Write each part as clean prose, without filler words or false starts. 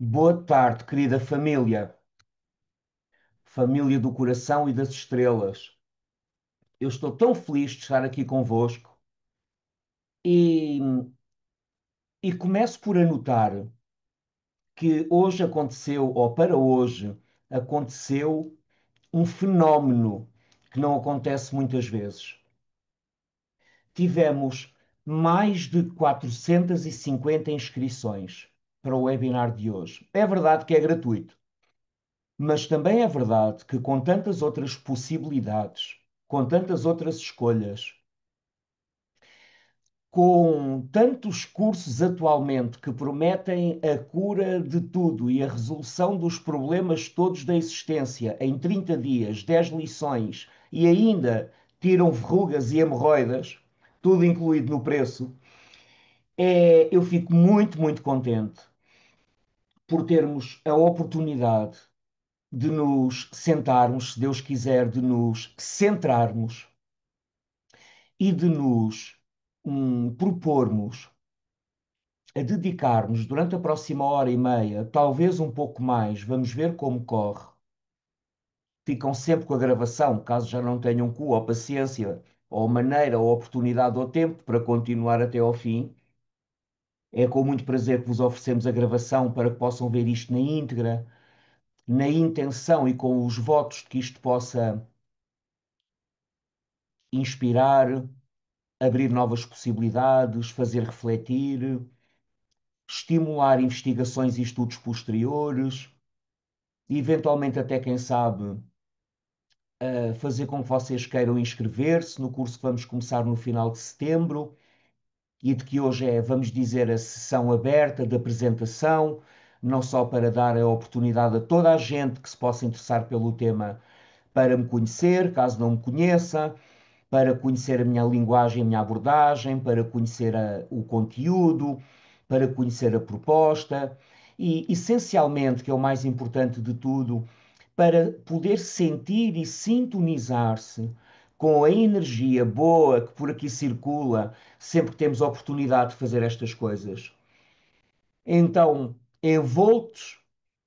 Boa tarde, querida família, família do coração e das estrelas. Eu estou tão feliz de estar aqui convosco e, e começo por anotar que hoje aconteceu, ou para hoje, aconteceu um fenómeno que não acontece muitas vezes. Tivemos mais de 450 inscrições para o webinar de hoje. É verdade que é gratuito. Mas também é verdade que, com tantas outras possibilidades, com tantas outras escolhas, com tantos cursos atualmente que prometem a cura de tudo e a resolução dos problemas todos da existência em 30 dias, 10 lições e ainda tiram verrugas e hemorroidas, tudo incluído no preço, eu fico muito, muito contente por termos a oportunidade de nos sentarmos, se Deus quiser, de nos centrarmos e de nos propormos a dedicarmos durante a próxima hora e meia, talvez um pouco mais, vamos ver como corre. Ficam sempre com a gravação, caso já não tenham cu ou paciência, ou maneira, ou oportunidade ou tempo para continuar até ao fim. É com muito prazer que vos oferecemos a gravação para que possam ver isto na íntegra, na intenção e com os votos de que isto possa inspirar, abrir novas possibilidades, fazer refletir, estimular investigações e estudos posteriores, e eventualmente até, quem sabe, fazer com que vocês queiram inscrever-se no curso que vamos começar no final de setembro e de que hoje é, vamos dizer, a sessão aberta de apresentação, não só para dar a oportunidade a toda a gente que se possa interessar pelo tema para me conhecer, caso não me conheça, para conhecer a minha linguagem, a minha abordagem, para conhecer o conteúdo, para conhecer a proposta e, essencialmente, que é o mais importante de tudo, para poder sentir e sintonizar-se com a energia boa que por aqui circula sempre que temos a oportunidade de fazer estas coisas. Então, envoltos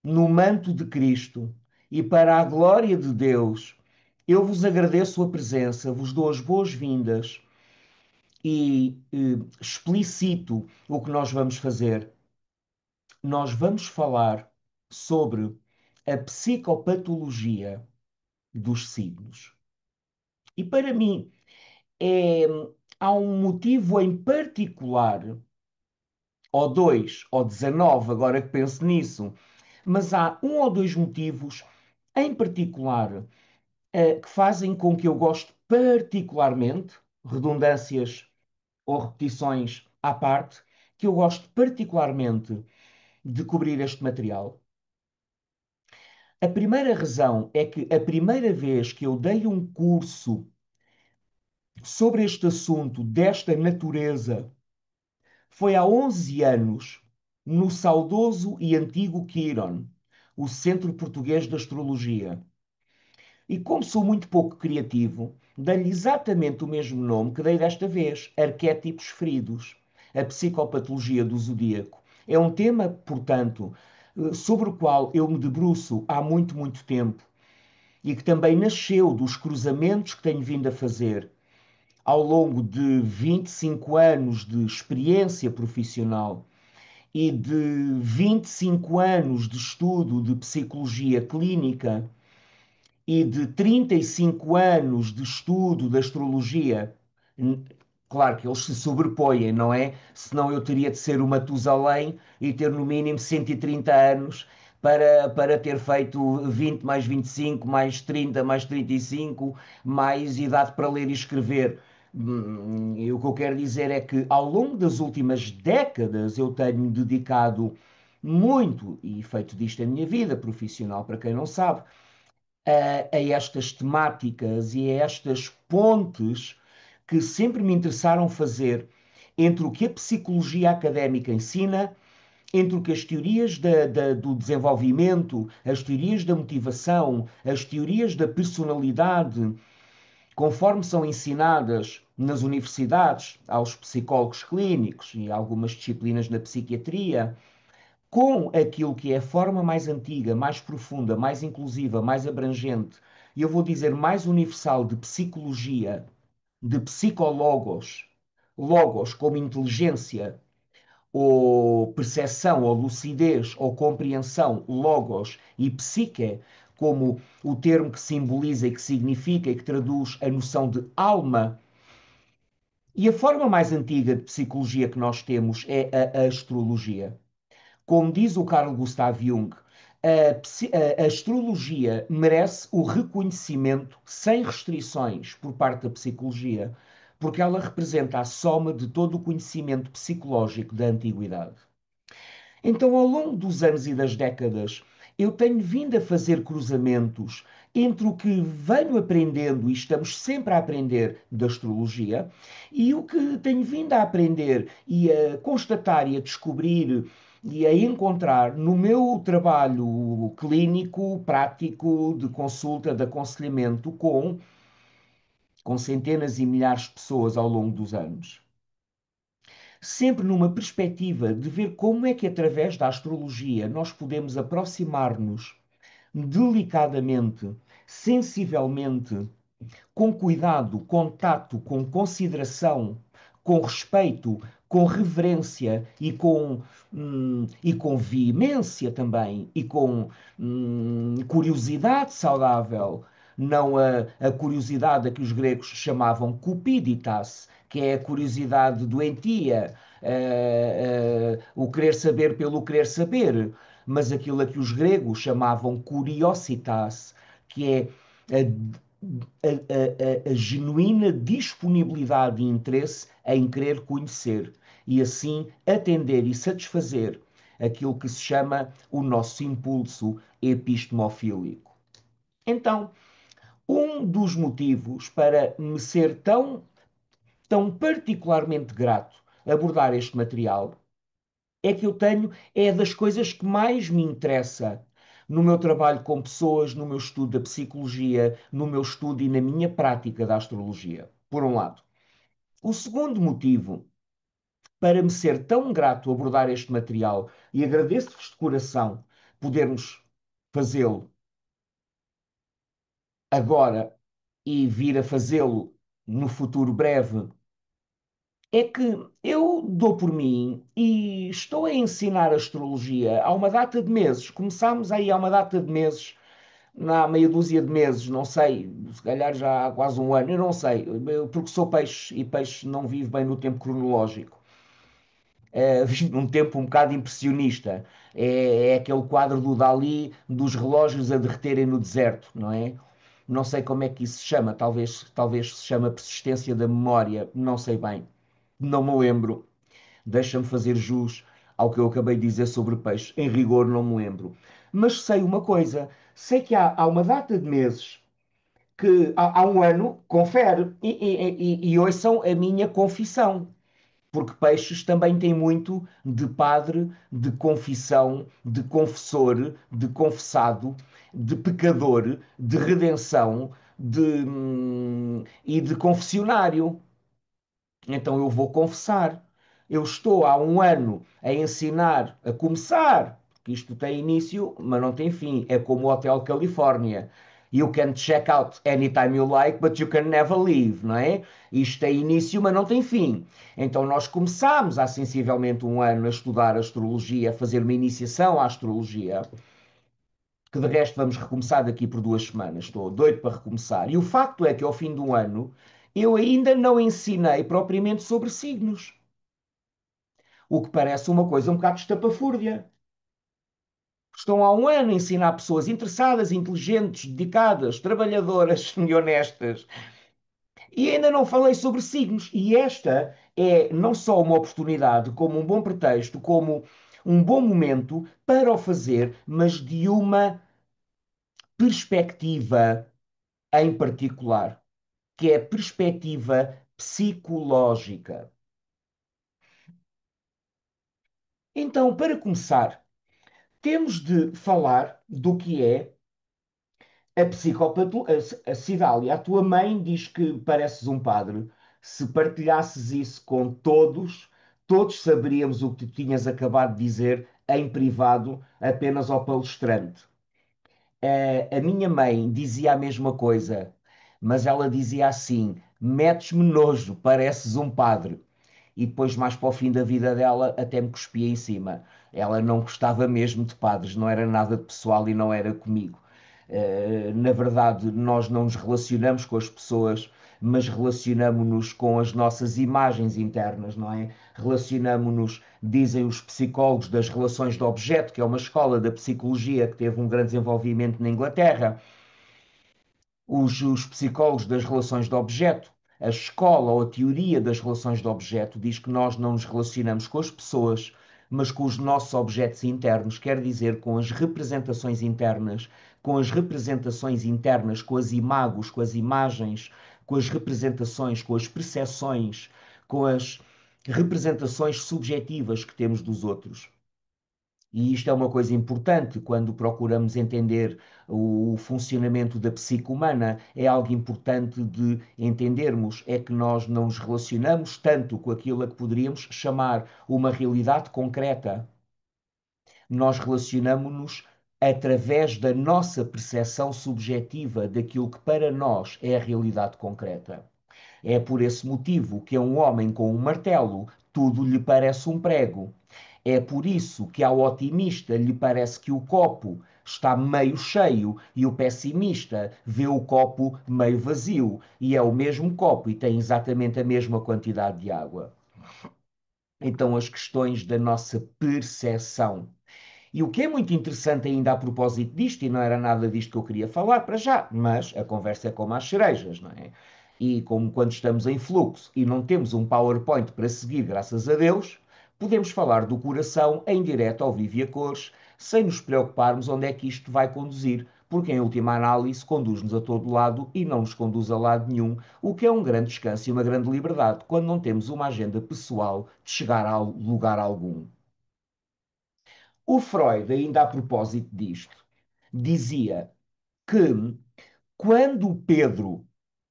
no manto de Cristo e para a glória de Deus, eu vos agradeço a presença, vos dou as boas-vindas e explicito o que nós vamos fazer. Nós vamos falar sobre a psicopatologia dos signos. E para mim, é, há um motivo em particular, ou dois, ou 19, agora que penso nisso, mas há um ou dois motivos em particular que fazem com que eu goste particularmente, redundâncias ou repetições à parte, que eu gosto particularmente de cobrir este material. A primeira razão é que a primeira vez que eu dei um curso sobre este assunto desta natureza foi há 11 anos, no saudoso e antigo Quiron, o Centro Português de Astrologia. E como sou muito pouco criativo, dei-lhe exatamente o mesmo nome que dei desta vez, arquétipos feridos, a psicopatologia do zodíaco. É um tema, portanto, sobre o qual eu me debruço há muito, muito tempo e que também nasceu dos cruzamentos que tenho vindo a fazer ao longo de 25 anos de experiência profissional e de 25 anos de estudo de psicologia clínica e de 35 anos de estudo da astrologia. Claro que eles se sobrepõem, não é? Senão eu teria de ser o Matusalém e ter no mínimo 130 anos para ter feito 20 mais 25 mais 30 mais 35 mais idade para ler e escrever. E o que eu quero dizer é que ao longo das últimas décadas eu tenho dedicado muito, e feito disto a minha vida profissional, para quem não sabe, a estas temáticas e a estas pontes que sempre me interessaram fazer entre o que a psicologia académica ensina, entre o que as teorias do desenvolvimento, as teorias da motivação, as teorias da personalidade, conforme são ensinadas nas universidades, aos psicólogos clínicos e algumas disciplinas na psiquiatria, com aquilo que é a forma mais antiga, mais profunda, mais inclusiva, mais abrangente, e eu vou dizer mais universal de psicologia, de psicologos, logos como inteligência, ou percepção, ou lucidez, ou compreensão, logos e psique, como o termo que simboliza e que significa e que traduz a noção de alma. E a forma mais antiga de psicologia que nós temos é a astrologia. Como diz o Carl Gustav Jung, a astrologia merece o reconhecimento sem restrições por parte da psicologia, porque ela representa a soma de todo o conhecimento psicológico da antiguidade. Então, ao longo dos anos e das décadas, eu tenho vindo a fazer cruzamentos entre o que venho aprendendo e estamos sempre a aprender da astrologia e o que tenho vindo a aprender e a constatar e a descobrir e a encontrar no meu trabalho clínico, prático, de consulta, de aconselhamento com centenas e milhares de pessoas ao longo dos anos, sempre numa perspectiva de ver como é que, através da astrologia, nós podemos aproximar-nos delicadamente, sensivelmente, com cuidado, com tato, com consideração, com respeito, com reverência e com veemência também, e com curiosidade saudável. Não a curiosidade a que os gregos chamavam cupiditas, que é a curiosidade doentia, o querer saber pelo querer saber, mas aquilo a que os gregos chamavam curiositas, que é a genuína disponibilidade e interesse em querer conhecer e assim atender e satisfazer aquilo que se chama o nosso impulso epistemofílico. Então, um dos motivos para me ser tão particularmente grato abordar este material é que eu tenho, é das coisas que mais me interessa no meu trabalho com pessoas, no meu estudo da psicologia, no meu estudo e na minha prática da astrologia. Por um lado. O segundo motivo para me ser tão grato abordar este material, e agradeço-vos de coração podermos fazê-lo agora e vir a fazê-lo no futuro breve, é que eu dou por mim e estou a ensinar astrologia há uma data de meses. Começámos aí há uma data de meses, há meia dúzia de meses, não sei, se calhar já há quase um ano, eu não sei, porque sou peixe e peixe não vive bem no tempo cronológico. Vive num tempo um bocado impressionista. É aquele quadro do Dalí dos relógios a derreterem no deserto, não é? Não sei como é que isso se chama, talvez se chama persistência da memória, não sei bem, não me lembro. Deixa-me fazer jus ao que eu acabei de dizer sobre peixe. Em rigor, não me lembro. Mas sei uma coisa: sei que há uma data de meses que há um ano, confere, e ouçam a minha confissão. Porque peixes também tem muito de padre, de confissão, de confessor, de confessado, de pecador, de redenção, e de confessionário. Então eu vou confessar. Eu estou há um ano a ensinar, a começar, porque isto tem início, mas não tem fim. É como o Hotel Califórnia. You can check out anytime you like, but you can never leave, não é? Isto tem início, mas não tem fim. Então nós começámos há sensivelmente um ano a estudar astrologia, a fazer uma iniciação à astrologia, que de resto vamos recomeçar daqui por 2 semanas. Estou doido para recomeçar. E o facto é que ao fim do ano eu ainda não ensinei propriamente sobre signos. O que parece uma coisa um bocado estapafúrdia. Estão há um ano a ensinar pessoas interessadas, inteligentes, dedicadas, trabalhadoras e honestas. E ainda não falei sobre signos. E esta é não só uma oportunidade, como um bom pretexto, como um bom momento para o fazer, mas de uma perspectiva em particular, que é a perspectiva psicológica. Então, para começar, temos de falar do que é a psicopatologia. A Cidália, a tua mãe diz que pareces um padre. Se partilhasses isso com todos, todos saberíamos o que tu tinhas acabado de dizer em privado apenas ao palestrante. A minha mãe dizia a mesma coisa, mas ela dizia assim: metes-me nojo, pareces um padre. E depois, mais para o fim da vida dela, até me cuspia em cima. Ela não gostava mesmo de padres, não era nada de pessoal e não era comigo. Na verdade, nós não nos relacionamos com as pessoas, mas relacionamos-nos com as nossas imagens internas, não é? Relacionamos-nos, dizem os psicólogos das relações de objeto, que é uma escola da psicologia que teve um grande desenvolvimento na Inglaterra, os psicólogos das relações de objeto, a escola ou a teoria das relações de objeto diz que nós não nos relacionamos com as pessoas, mas com os nossos objetos internos, quer dizer, com as representações internas, com as representações internas, com as imagos, com as imagens, com as representações, com as percepções, com as representações subjetivas que temos dos outros. E isto é uma coisa importante quando procuramos entender o funcionamento da psique humana. É algo importante de entendermos, é que nós não nos relacionamos tanto com aquilo a que poderíamos chamar uma realidade concreta. Nós relacionamos-nos através da nossa percepção subjetiva daquilo que para nós é a realidade concreta. É por esse motivo que a um homem com um martelo tudo lhe parece um prego. É por isso que ao otimista lhe parece que o copo está meio cheio e o pessimista vê o copo meio vazio. E é o mesmo copo e tem exatamente a mesma quantidade de água. Então, as questões da nossa percepção. E o que é muito interessante ainda a propósito disto, e não era nada disto que eu queria falar para já, mas a conversa é como as cerejas, não é? E como quando estamos em fluxo e não temos um PowerPoint para seguir, graças a Deus, podemos falar do coração em direto ao vivo e a cores, sem nos preocuparmos onde é que isto vai conduzir, porque em última análise conduz-nos a todo lado e não nos conduz a lado nenhum, o que é um grande descanso e uma grande liberdade quando não temos uma agenda pessoal de chegar a lugar algum. O Freud, ainda a propósito disto, dizia que quando o Pedro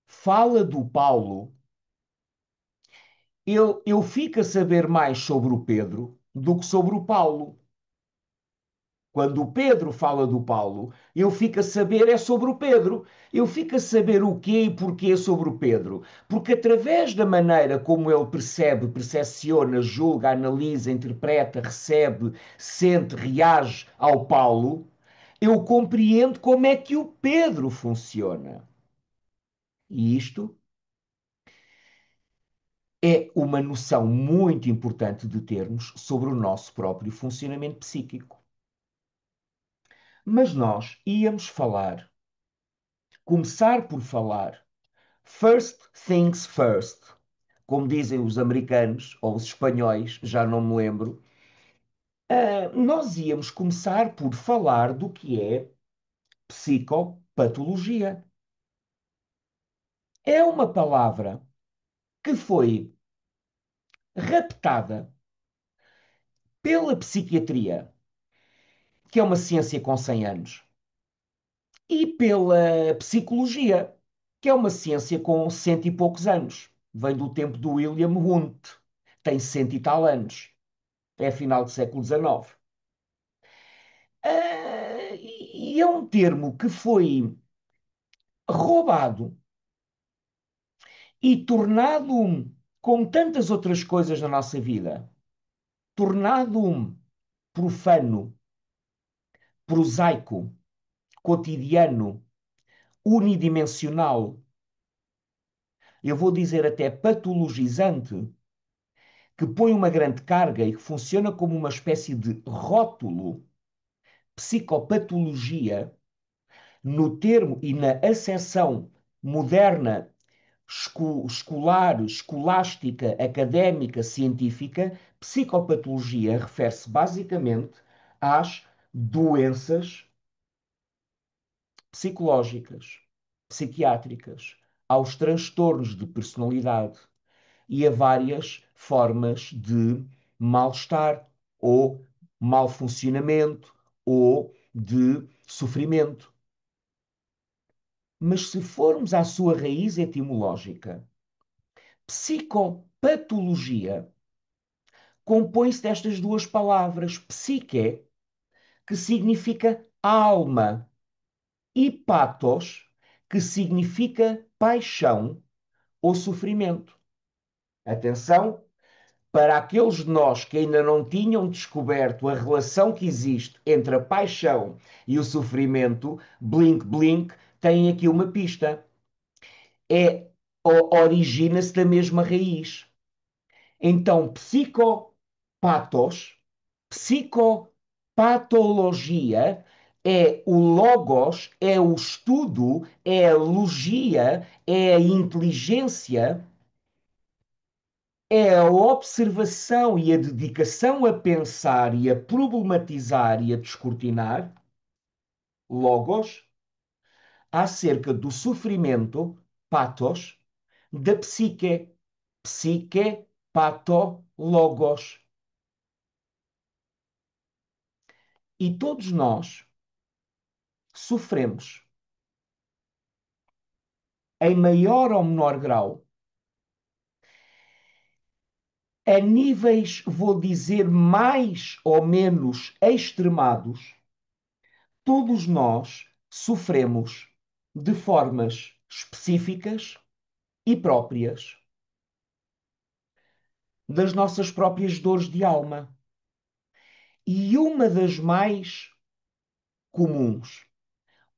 fala do Paulo, eu fico a saber mais sobre o Pedro do que sobre o Paulo. Quando o Pedro fala do Paulo, eu fico a saber é sobre o Pedro. Eu fico a saber o quê e porquê sobre o Pedro. Porque através da maneira como ele percebe, percepciona, julga, analisa, interpreta, recebe, sente, reage ao Paulo, eu compreendo como é que o Pedro funciona. E isto é uma noção muito importante de termos sobre o nosso próprio funcionamento psíquico. Mas nós íamos falar, começar por falar, first things first, como dizem os americanos ou os espanhóis, já não me lembro. Nós íamos começar por falar do que é psicopatologia. É uma palavra que foi raptada pela psiquiatria, que é uma ciência com 100 anos, e pela psicologia, que é uma ciência com cento e poucos anos. Vem do tempo do William Wundt, tem cento e tal anos, é final do século XIX. E é um termo que foi roubado e tornado, como tantas outras coisas na nossa vida, tornado profano, prosaico, cotidiano, unidimensional, eu vou dizer até patologizante, que põe uma grande carga e que funciona como uma espécie de rótulo, psicopatologia, no termo e na acessão moderna, escolar, escolástica, académica, científica, psicopatologia refere-se basicamente às doenças psicológicas, psiquiátricas, aos transtornos de personalidade e a várias formas de mal-estar ou mal funcionamento ou de sofrimento. Mas se formos à sua raiz etimológica, psicopatologia compõe-se destas duas palavras, psique, que significa alma, e pathos, que significa paixão ou sofrimento. Atenção, para aqueles de nós que ainda não tinham descoberto a relação que existe entre a paixão e o sofrimento, blink, blink, tem aqui uma pista. Origina-se da mesma raiz. Então, psicopatos, psicopatologia é o logos, é o estudo, é a logia, é a inteligência, é a observação e a dedicação a pensar e a problematizar e a descortinar, logos, acerca do sofrimento, patos, da psique, pato, logos. E todos nós sofremos, em maior ou menor grau, a níveis, vou dizer, mais ou menos extremados, todos nós sofremos de formas específicas e próprias das nossas próprias dores de alma. E uma das mais comuns,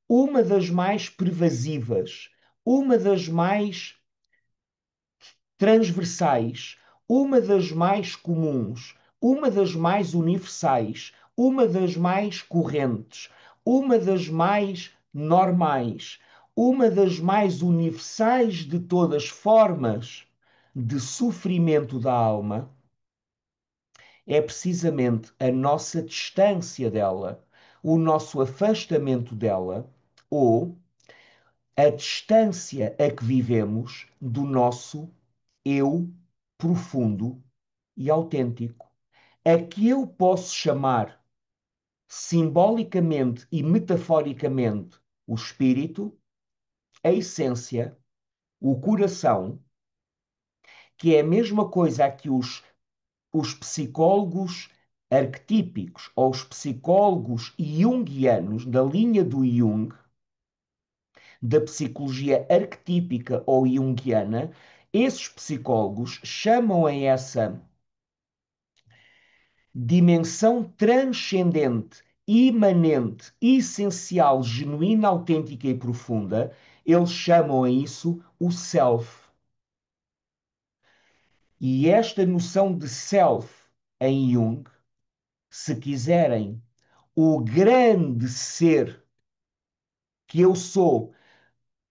uma das mais pervasivas, uma das mais transversais, uma das mais comuns, uma das mais universais, uma das mais correntes, uma das mais normais, uma das mais universais de todas formas de sofrimento da alma, é precisamente a nossa distância dela, o nosso afastamento dela, ou a distância a que vivemos do nosso eu profundo e autêntico, a que eu posso chamar simbolicamente e metaforicamente o espírito, a essência, o coração, que é a mesma coisa a que os psicólogos arquetípicos ou os psicólogos junguianos da linha do Jung, da psicologia arquetípica ou junguiana, esses psicólogos chamam a essa dimensão transcendente, imanente, essencial, genuína, autêntica e profunda, eles chamam a isso o self. E esta noção de self em Jung, se quiserem, o grande ser que eu sou,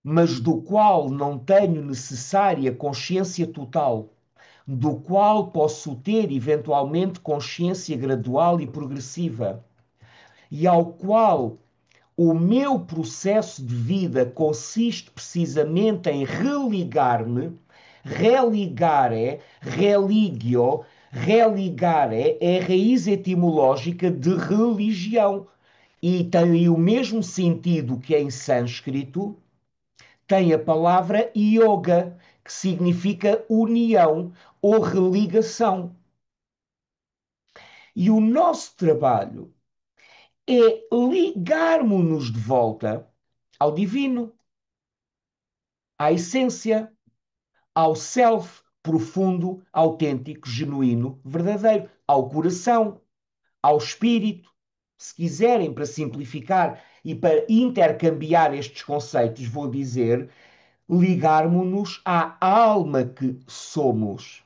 mas do qual não tenho necessária consciência total, do qual posso ter eventualmente consciência gradual e progressiva, e ao qual o meu processo de vida consiste precisamente em religar-me. Religar é religio, religar é a raiz etimológica de religião e tem o mesmo sentido que em sânscrito tem a palavra yoga, que significa união ou religação. E o nosso trabalho é ligarmos-nos de volta ao divino, à essência, ao self profundo, autêntico, genuíno, verdadeiro, ao coração, ao espírito. Se quiserem, para simplificar e para intercambiar estes conceitos, vou dizer ligarmos-nos à alma que somos.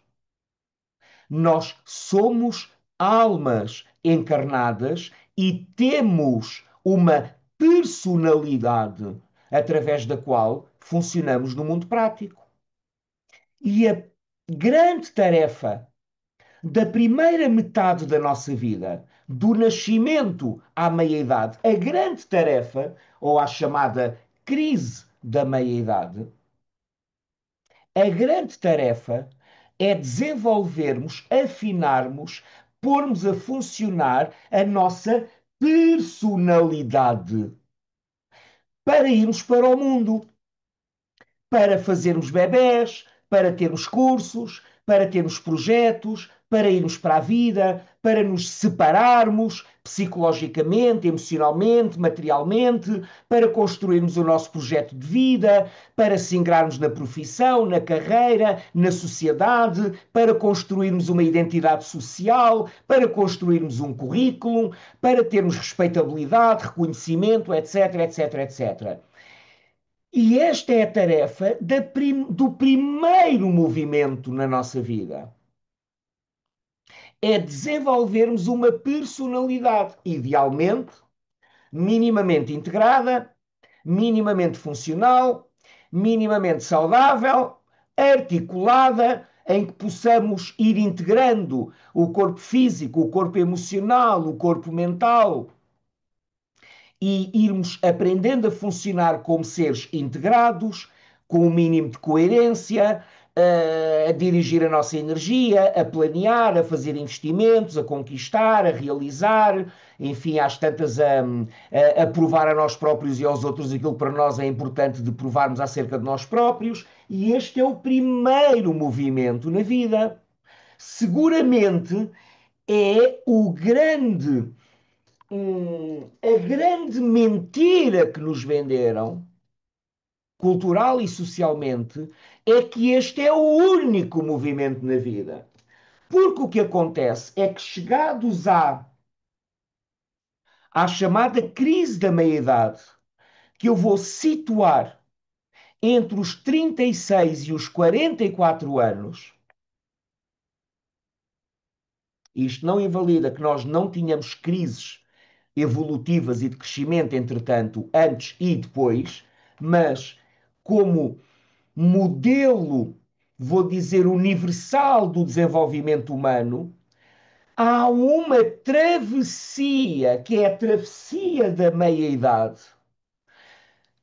Nós somos almas encarnadas e temos uma personalidade através da qual funcionamos no mundo prático. E a grande tarefa da primeira metade da nossa vida, do nascimento à meia-idade, a grande tarefa, ou a chamada crise da meia-idade, a grande tarefa é desenvolvermos, afinarmos, pormos a funcionar a nossa personalidade para irmos para o mundo, para fazermos bebés, para termos cursos, para termos projetos, para irmos para a vida, para nos separarmos psicologicamente, emocionalmente, materialmente, para construirmos o nosso projeto de vida, para se ingrarmos na profissão, na carreira, na sociedade, para construirmos uma identidade social, para construirmos um currículo, para termos respeitabilidade, reconhecimento, etc, etc, etc. E esta é a tarefa do primeiro movimento na nossa vida. É desenvolvermos uma personalidade, idealmente, minimamente integrada, minimamente funcional, minimamente saudável, articulada, em que possamos ir integrando o corpo físico, o corpo emocional, o corpo mental, e irmos aprendendo a funcionar como seres integrados, com um mínimo de coerência, a dirigir a nossa energia, a planear, a fazer investimentos, a conquistar, a realizar, enfim, às tantas a provar a nós próprios e aos outros aquilo que para nós é importante de provarmos acerca de nós próprios. E este é o primeiro movimento na vida. Seguramente é a grande mentira que nos venderam, cultural e socialmente, é que este é o único movimento na vida. Porque o que acontece é que, chegados à chamada crise da meia-idade, que eu vou situar entre os 36 e os 44 anos, isto não invalida que nós não tínhamos crises evolutivas e de crescimento, entretanto, antes e depois, mas como modelo, vou dizer, universal do desenvolvimento humano, há uma travessia, que é a travessia da meia-idade,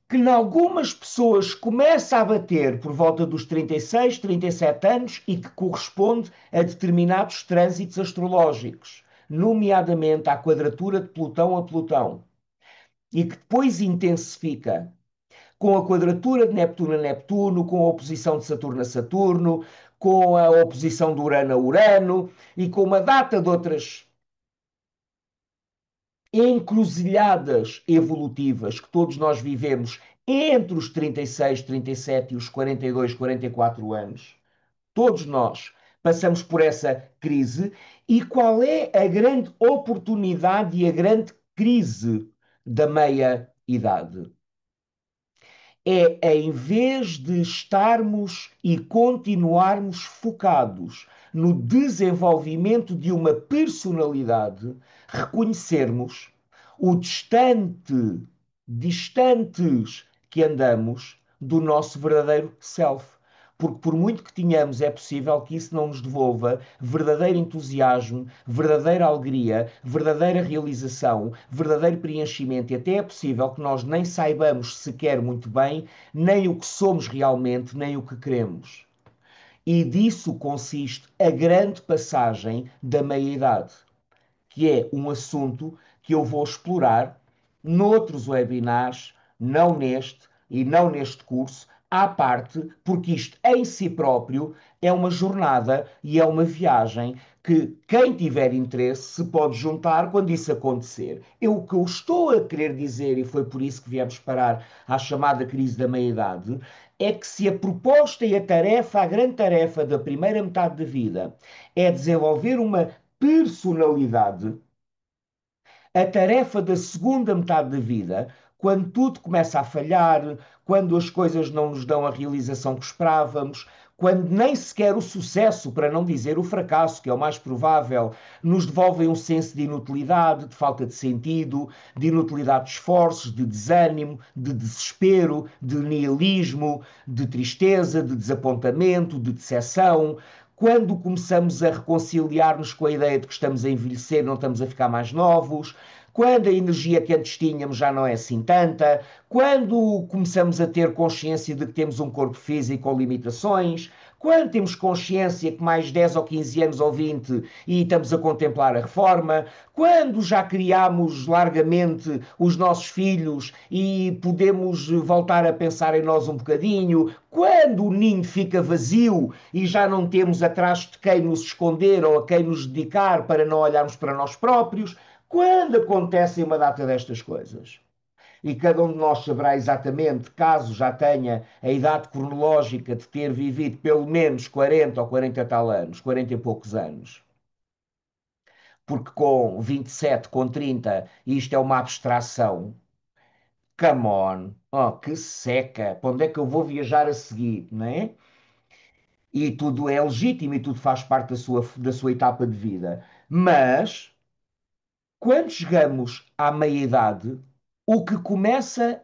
que em algumas pessoas começa a bater por volta dos 36, 37 anos e que corresponde a determinados trânsitos astrológicos, nomeadamente à quadratura de Plutão a Plutão, e que depois intensifica com a quadratura de Neptuno a Neptuno, com a oposição de Saturno a Saturno, com a oposição de Urano a Urano e com uma data de outras encruzilhadas evolutivas que todos nós vivemos entre os 36, 37 e os 42, 44 anos. Todos nós passamos por essa crise. E qual é a grande oportunidade e a grande crise da meia-idade? É, em vez de estarmos e continuarmos focados no desenvolvimento de uma personalidade, reconhecermos o distantes que andamos do nosso verdadeiro self. Porque por muito que tenhamos, é possível que isso não nos devolva verdadeiro entusiasmo, verdadeira alegria, verdadeira realização, verdadeiro preenchimento. E até é possível que nós nem saibamos sequer muito bem nem o que somos realmente, nem o que queremos. E disso consiste a grande passagem da meia-idade, que é um assunto que eu vou explorar noutros webinars, não neste e não neste curso, à parte, porque isto em si próprio é uma jornada e é uma viagem que quem tiver interesse se pode juntar quando isso acontecer. O que eu estou a querer dizer, e foi por isso que viemos parar à chamada crise da meia-idade, é que se a proposta e a tarefa, a grande tarefa da primeira metade da vida é desenvolver uma personalidade, a tarefa da segunda metade da vida, quando tudo começa a falhar, quando as coisas não nos dão a realização que esperávamos, quando nem sequer o sucesso, para não dizer o fracasso, que é o mais provável, nos devolvem um senso de inutilidade, de falta de sentido, de inutilidade de esforços, de desânimo, de desespero, de nihilismo, de tristeza, de desapontamento, de decepção. Quando começamos a reconciliar-nos com a ideia de que estamos a envelhecer, não estamos a ficar mais novos, quando a energia que antes tínhamos já não é assim tanta, quando começamos a ter consciência de que temos um corpo físico com limitações, quando temos consciência que mais 10 ou 15 anos ou 20 e estamos a contemplar a reforma, quando já criamos largamente os nossos filhos e podemos voltar a pensar em nós um bocadinho, quando o ninho fica vazio e já não temos atrás de quem nos esconder ou a quem nos dedicar para não olharmos para nós próprios, quando acontecem uma data destas coisas e cada um de nós saberá exatamente, caso já tenha a idade cronológica de ter vivido pelo menos 40 ou 40 e tal anos, 40 e poucos anos, porque com 27, com 30, isto é uma abstração. Come on, oh, que seca, para onde é que eu vou viajar a seguir, não é? E tudo é legítimo e tudo faz parte da sua etapa de vida. Mas, quando chegamos à meia-idade, o que começa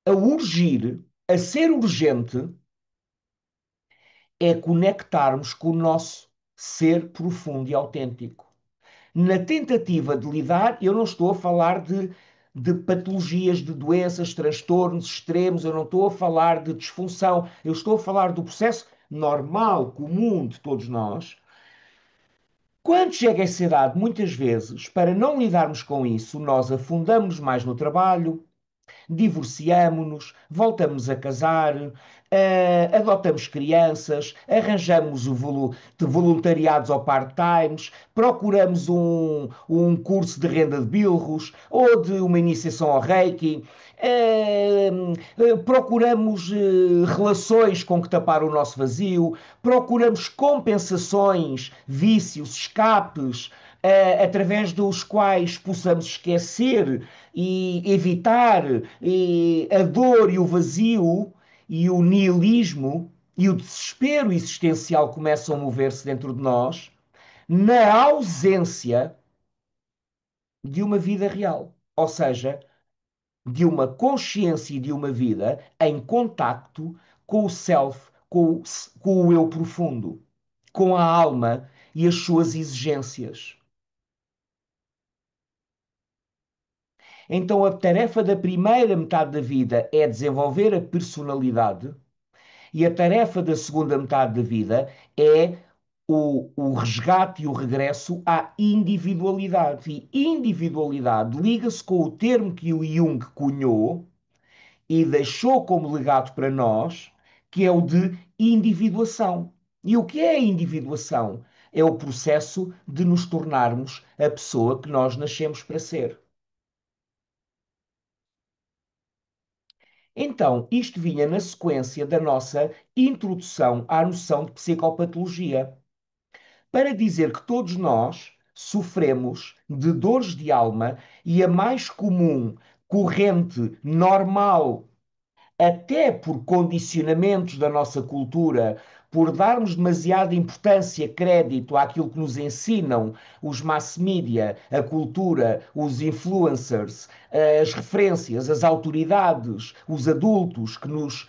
a urgir, a ser urgente, é conectarmos com o nosso ser profundo e autêntico. Na tentativa de lidar, eu não estou a falar de patologias, de doenças, transtornos extremos, eu não estou a falar de disfunção, eu estou a falar do processo normal, comum de todos nós. Quando chega essa idade, muitas vezes, para não lidarmos com isso, nós afundamos mais no trabalho, divorciamo-nos, voltamos a casar, adotamos crianças, arranjamos voluntariados ou part-times, procuramos um curso de renda de bilros ou de uma iniciação ao Reiki. Procuramos relações com que tapar o nosso vazio, procuramos compensações, vícios, escapes, através dos quais possamos esquecer e evitar a dor e o vazio e o niilismo e o desespero existencial começam a mover-se dentro de nós, na ausência de uma vida real. Ou seja, de uma consciência e de uma vida em contacto com o self, com o eu profundo, com a alma e as suas exigências. Então, a tarefa da primeira metade da vida é desenvolver a personalidade, e a tarefa da segunda metade da vida é o resgate e o regresso à individualidade. E individualidade liga-se com o termo que o Jung cunhou e deixou como legado para nós, que é o de individuação. E o que é a individuação? É o processo de nos tornarmos a pessoa que nós nascemos para ser. Então, isto vinha na sequência da nossa introdução à noção de psicopatologia, para dizer que todos nós sofremos de dores de alma e a mais comum, corrente, normal, até por condicionamentos da nossa cultura, por darmos demasiada importância, crédito àquilo que nos ensinam os mass media, a cultura, os influencers, as referências, as autoridades, os adultos que nos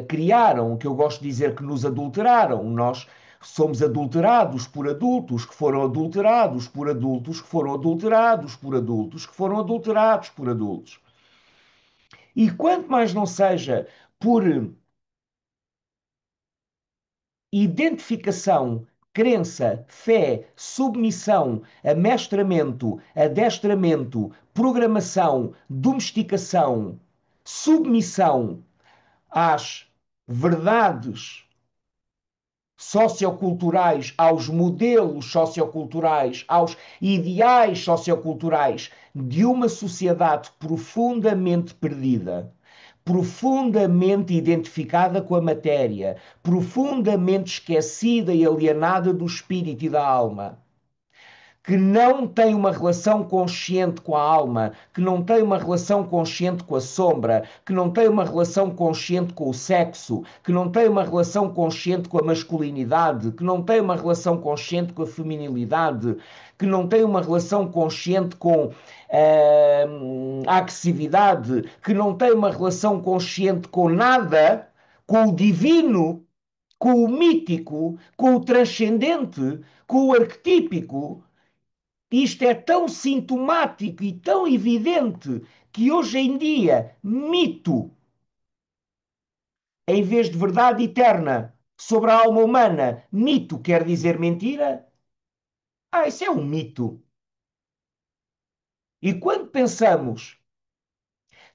criaram, que eu gosto de dizer que nos adulteraram. Nós somos adulterados por adultos que foram adulterados por adultos que foram adulterados por adultos que foram adulterados por adultos. E quanto mais não seja por identificação, crença, fé, submissão, amestramento, adestramento, programação, domesticação, submissão às verdades socioculturais, aos modelos socioculturais, aos ideais socioculturais de uma sociedade profundamente perdida, profundamente identificada com a matéria, profundamente esquecida e alienada do espírito e da alma, que não tem uma relação consciente com a alma, que não tem uma relação consciente com a sombra, que não tem uma relação consciente com o sexo, que não tem uma relação consciente com a masculinidade, que não tem uma relação consciente com a feminilidade, que não tem uma relação consciente com a agressividade, que não tem uma relação consciente com nada, com o divino, com o mítico, com o transcendente, com o arquetípico. Isto é tão sintomático e tão evidente que hoje em dia mito em vez de verdade eterna sobre a alma humana, mito quer dizer mentira? Ah, isso é um mito. E quando pensamos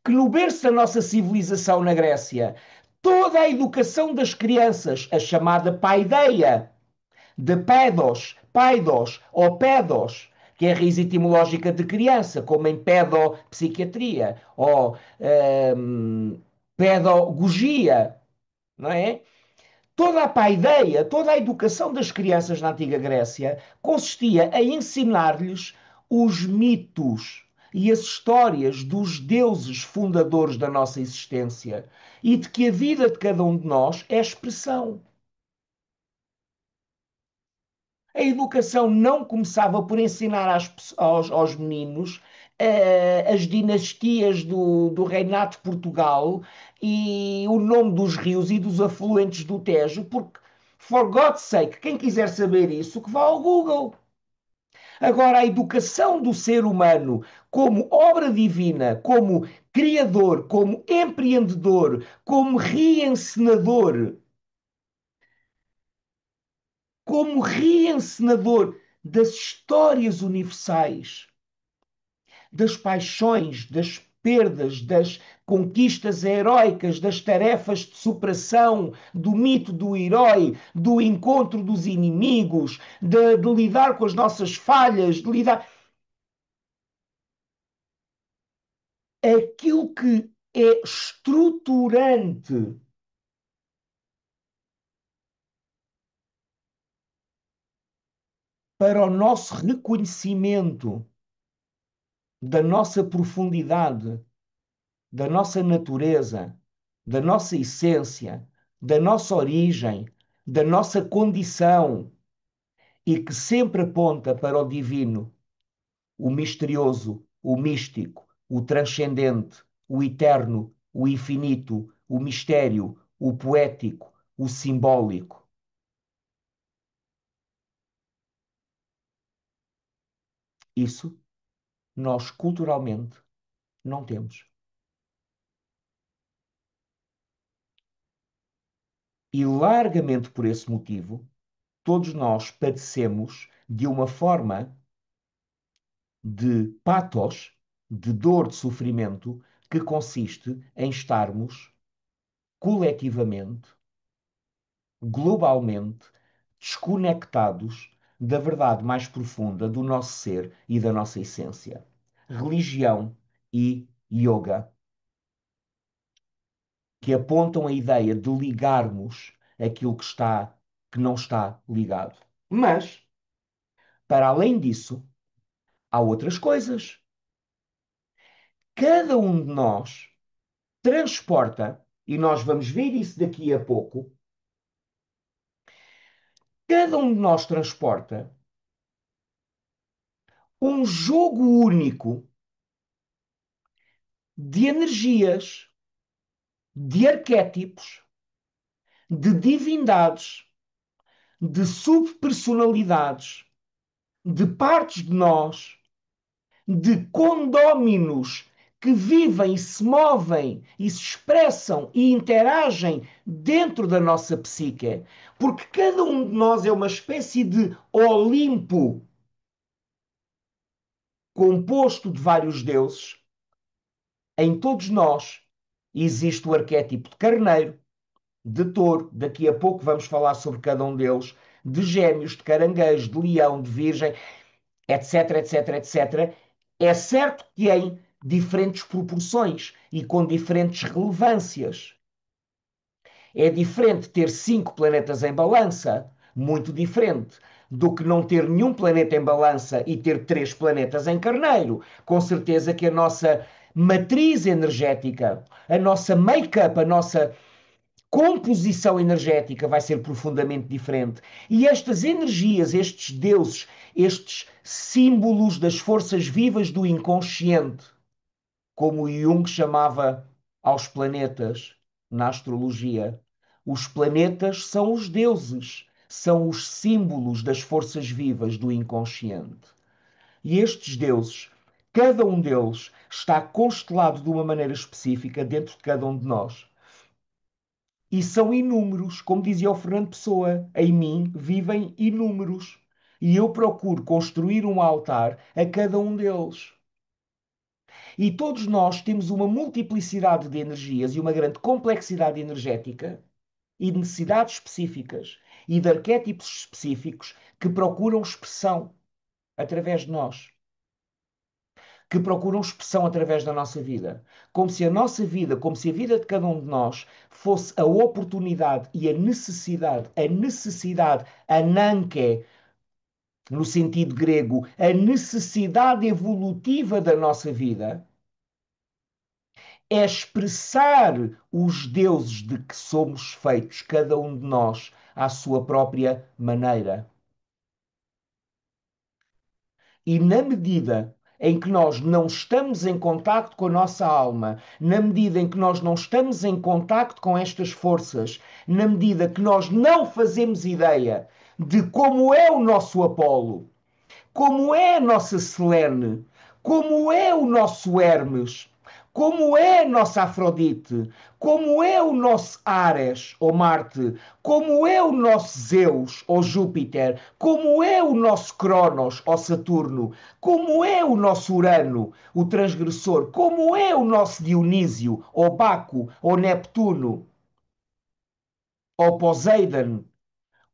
que no berço da nossa civilização na Grécia, toda a educação das crianças, a chamada paideia, de paidos ou pedos, que é a raiz etimológica de criança, como em pedopsiquiatria ou pedagogia, não é? Toda a paideia, toda a educação das crianças na antiga Grécia consistia em ensinar-lhes os mitos e as histórias dos deuses fundadores da nossa existência e de que a vida de cada um de nós é expressão. A educação não começava por ensinar aos meninos as dinastias do reinado de Portugal e o nome dos rios e dos afluentes do Tejo, porque, for God's sake, quem quiser saber isso, que vá ao Google. Agora, a educação do ser humano como obra divina, como criador, como empreendedor, como reencenador das histórias universais, das paixões, das perdas, das conquistas heroicas, das tarefas de superação, do mito do herói, do encontro dos inimigos, de lidar com as nossas falhas, de lidar. Aquilo que é estruturante para o nosso reconhecimento da nossa profundidade, da nossa natureza, da nossa essência, da nossa origem, da nossa condição e que sempre aponta para o divino, o misterioso, o místico, o transcendente, o eterno, o infinito, o mistério, o poético, o simbólico. Isso nós culturalmente não temos. E largamente por esse motivo, todos nós padecemos de uma forma de patos, de dor, de sofrimento, que consiste em estarmos coletivamente, globalmente, desconectados da verdade mais profunda do nosso ser e da nossa essência. Religião e yoga, que apontam a ideia de ligarmos aquilo que não está ligado. Mas, para além disso, há outras coisas. Cada um de nós transporta, e nós vamos ver isso daqui a pouco, cada um de nós transporta um jogo único de energias, de arquétipos, de divindades, de subpersonalidades, de partes de nós, de condóminos que vivem, se movem e se expressam e interagem dentro da nossa psique. Porque cada um de nós é uma espécie de Olimpo composto de vários deuses. Em todos nós existe o arquétipo de carneiro, de touro, daqui a pouco vamos falar sobre cada um deles, de gêmeos, de caranguejo, de leão, de virgem, etc, etc, etc. É certo que em diferentes proporções e com diferentes relevâncias. É diferente ter 5 planetas em balança, muito diferente, do que não ter nenhum planeta em balança e ter 3 planetas em carneiro. Com certeza que a nossa matriz energética, a nossa make-up, a nossa composição energética vai ser profundamente diferente. E estas energias, estes deuses, estes símbolos das forças vivas do inconsciente, como Jung chamava aos planetas na astrologia. Os planetas são os deuses, são os símbolos das forças vivas do inconsciente. E estes deuses, cada um deles está constelado de uma maneira específica dentro de cada um de nós. E são inúmeros, como dizia o Fernando Pessoa, em mim vivem inúmeros. E eu procuro construir um altar a cada um deles. E todos nós temos uma multiplicidade de energias e uma grande complexidade energética e de necessidades específicas e de arquétipos específicos que procuram expressão através de nós, que procuram expressão através da nossa vida. Como se a nossa vida, como se a vida de cada um de nós fosse a oportunidade e a necessidade, a nanke, no sentido grego, a necessidade evolutiva da nossa vida, é expressar os deuses de que somos feitos, cada um de nós, à sua própria maneira. E na medida em que nós não estamos em contacto com a nossa alma, na medida em que nós não estamos em contacto com estas forças, na medida que nós não fazemos ideia de como é o nosso Apolo, como é a nossa Selene, como é o nosso Hermes, como é a nossa Afrodite, como é o nosso Ares ou Marte, como é o nosso Zeus ou Júpiter, como é o nosso Cronos ou Saturno, como é o nosso Urano, o transgressor, como é o nosso Dionísio ou Baco ou Neptuno ou Poseidon,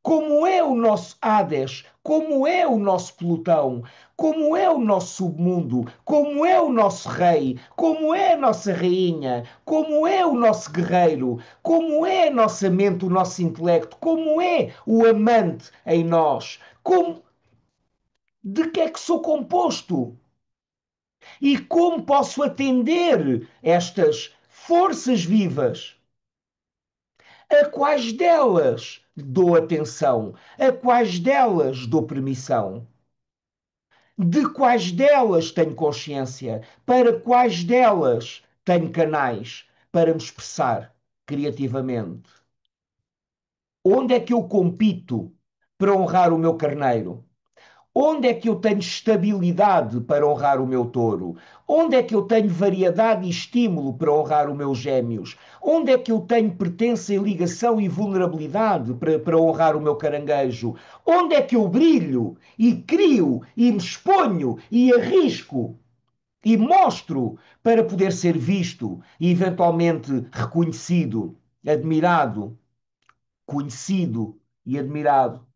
como é o nosso Hades, como é o nosso Plutão, como é o nosso submundo, como é o nosso rei, como é a nossa rainha, como é o nosso guerreiro, como é a nossa mente, o nosso intelecto, como é o amante em nós, como, de que é que sou composto e como posso atender estas forças vivas. A quais delas dou atenção? A quais delas dou permissão? De quais delas tenho consciência? Para quais delas tenho canais para me expressar criativamente? Onde é que eu compito para honrar o meu carneiro? Onde é que eu tenho estabilidade para honrar o meu touro? Onde é que eu tenho variedade e estímulo para honrar o meu gêmeos? Onde é que eu tenho pertença e ligação e vulnerabilidade para honrar o meu caranguejo? Onde é que eu brilho e crio e me exponho e arrisco e mostro para poder ser visto e eventualmente reconhecido, admirado, conhecido e admirado?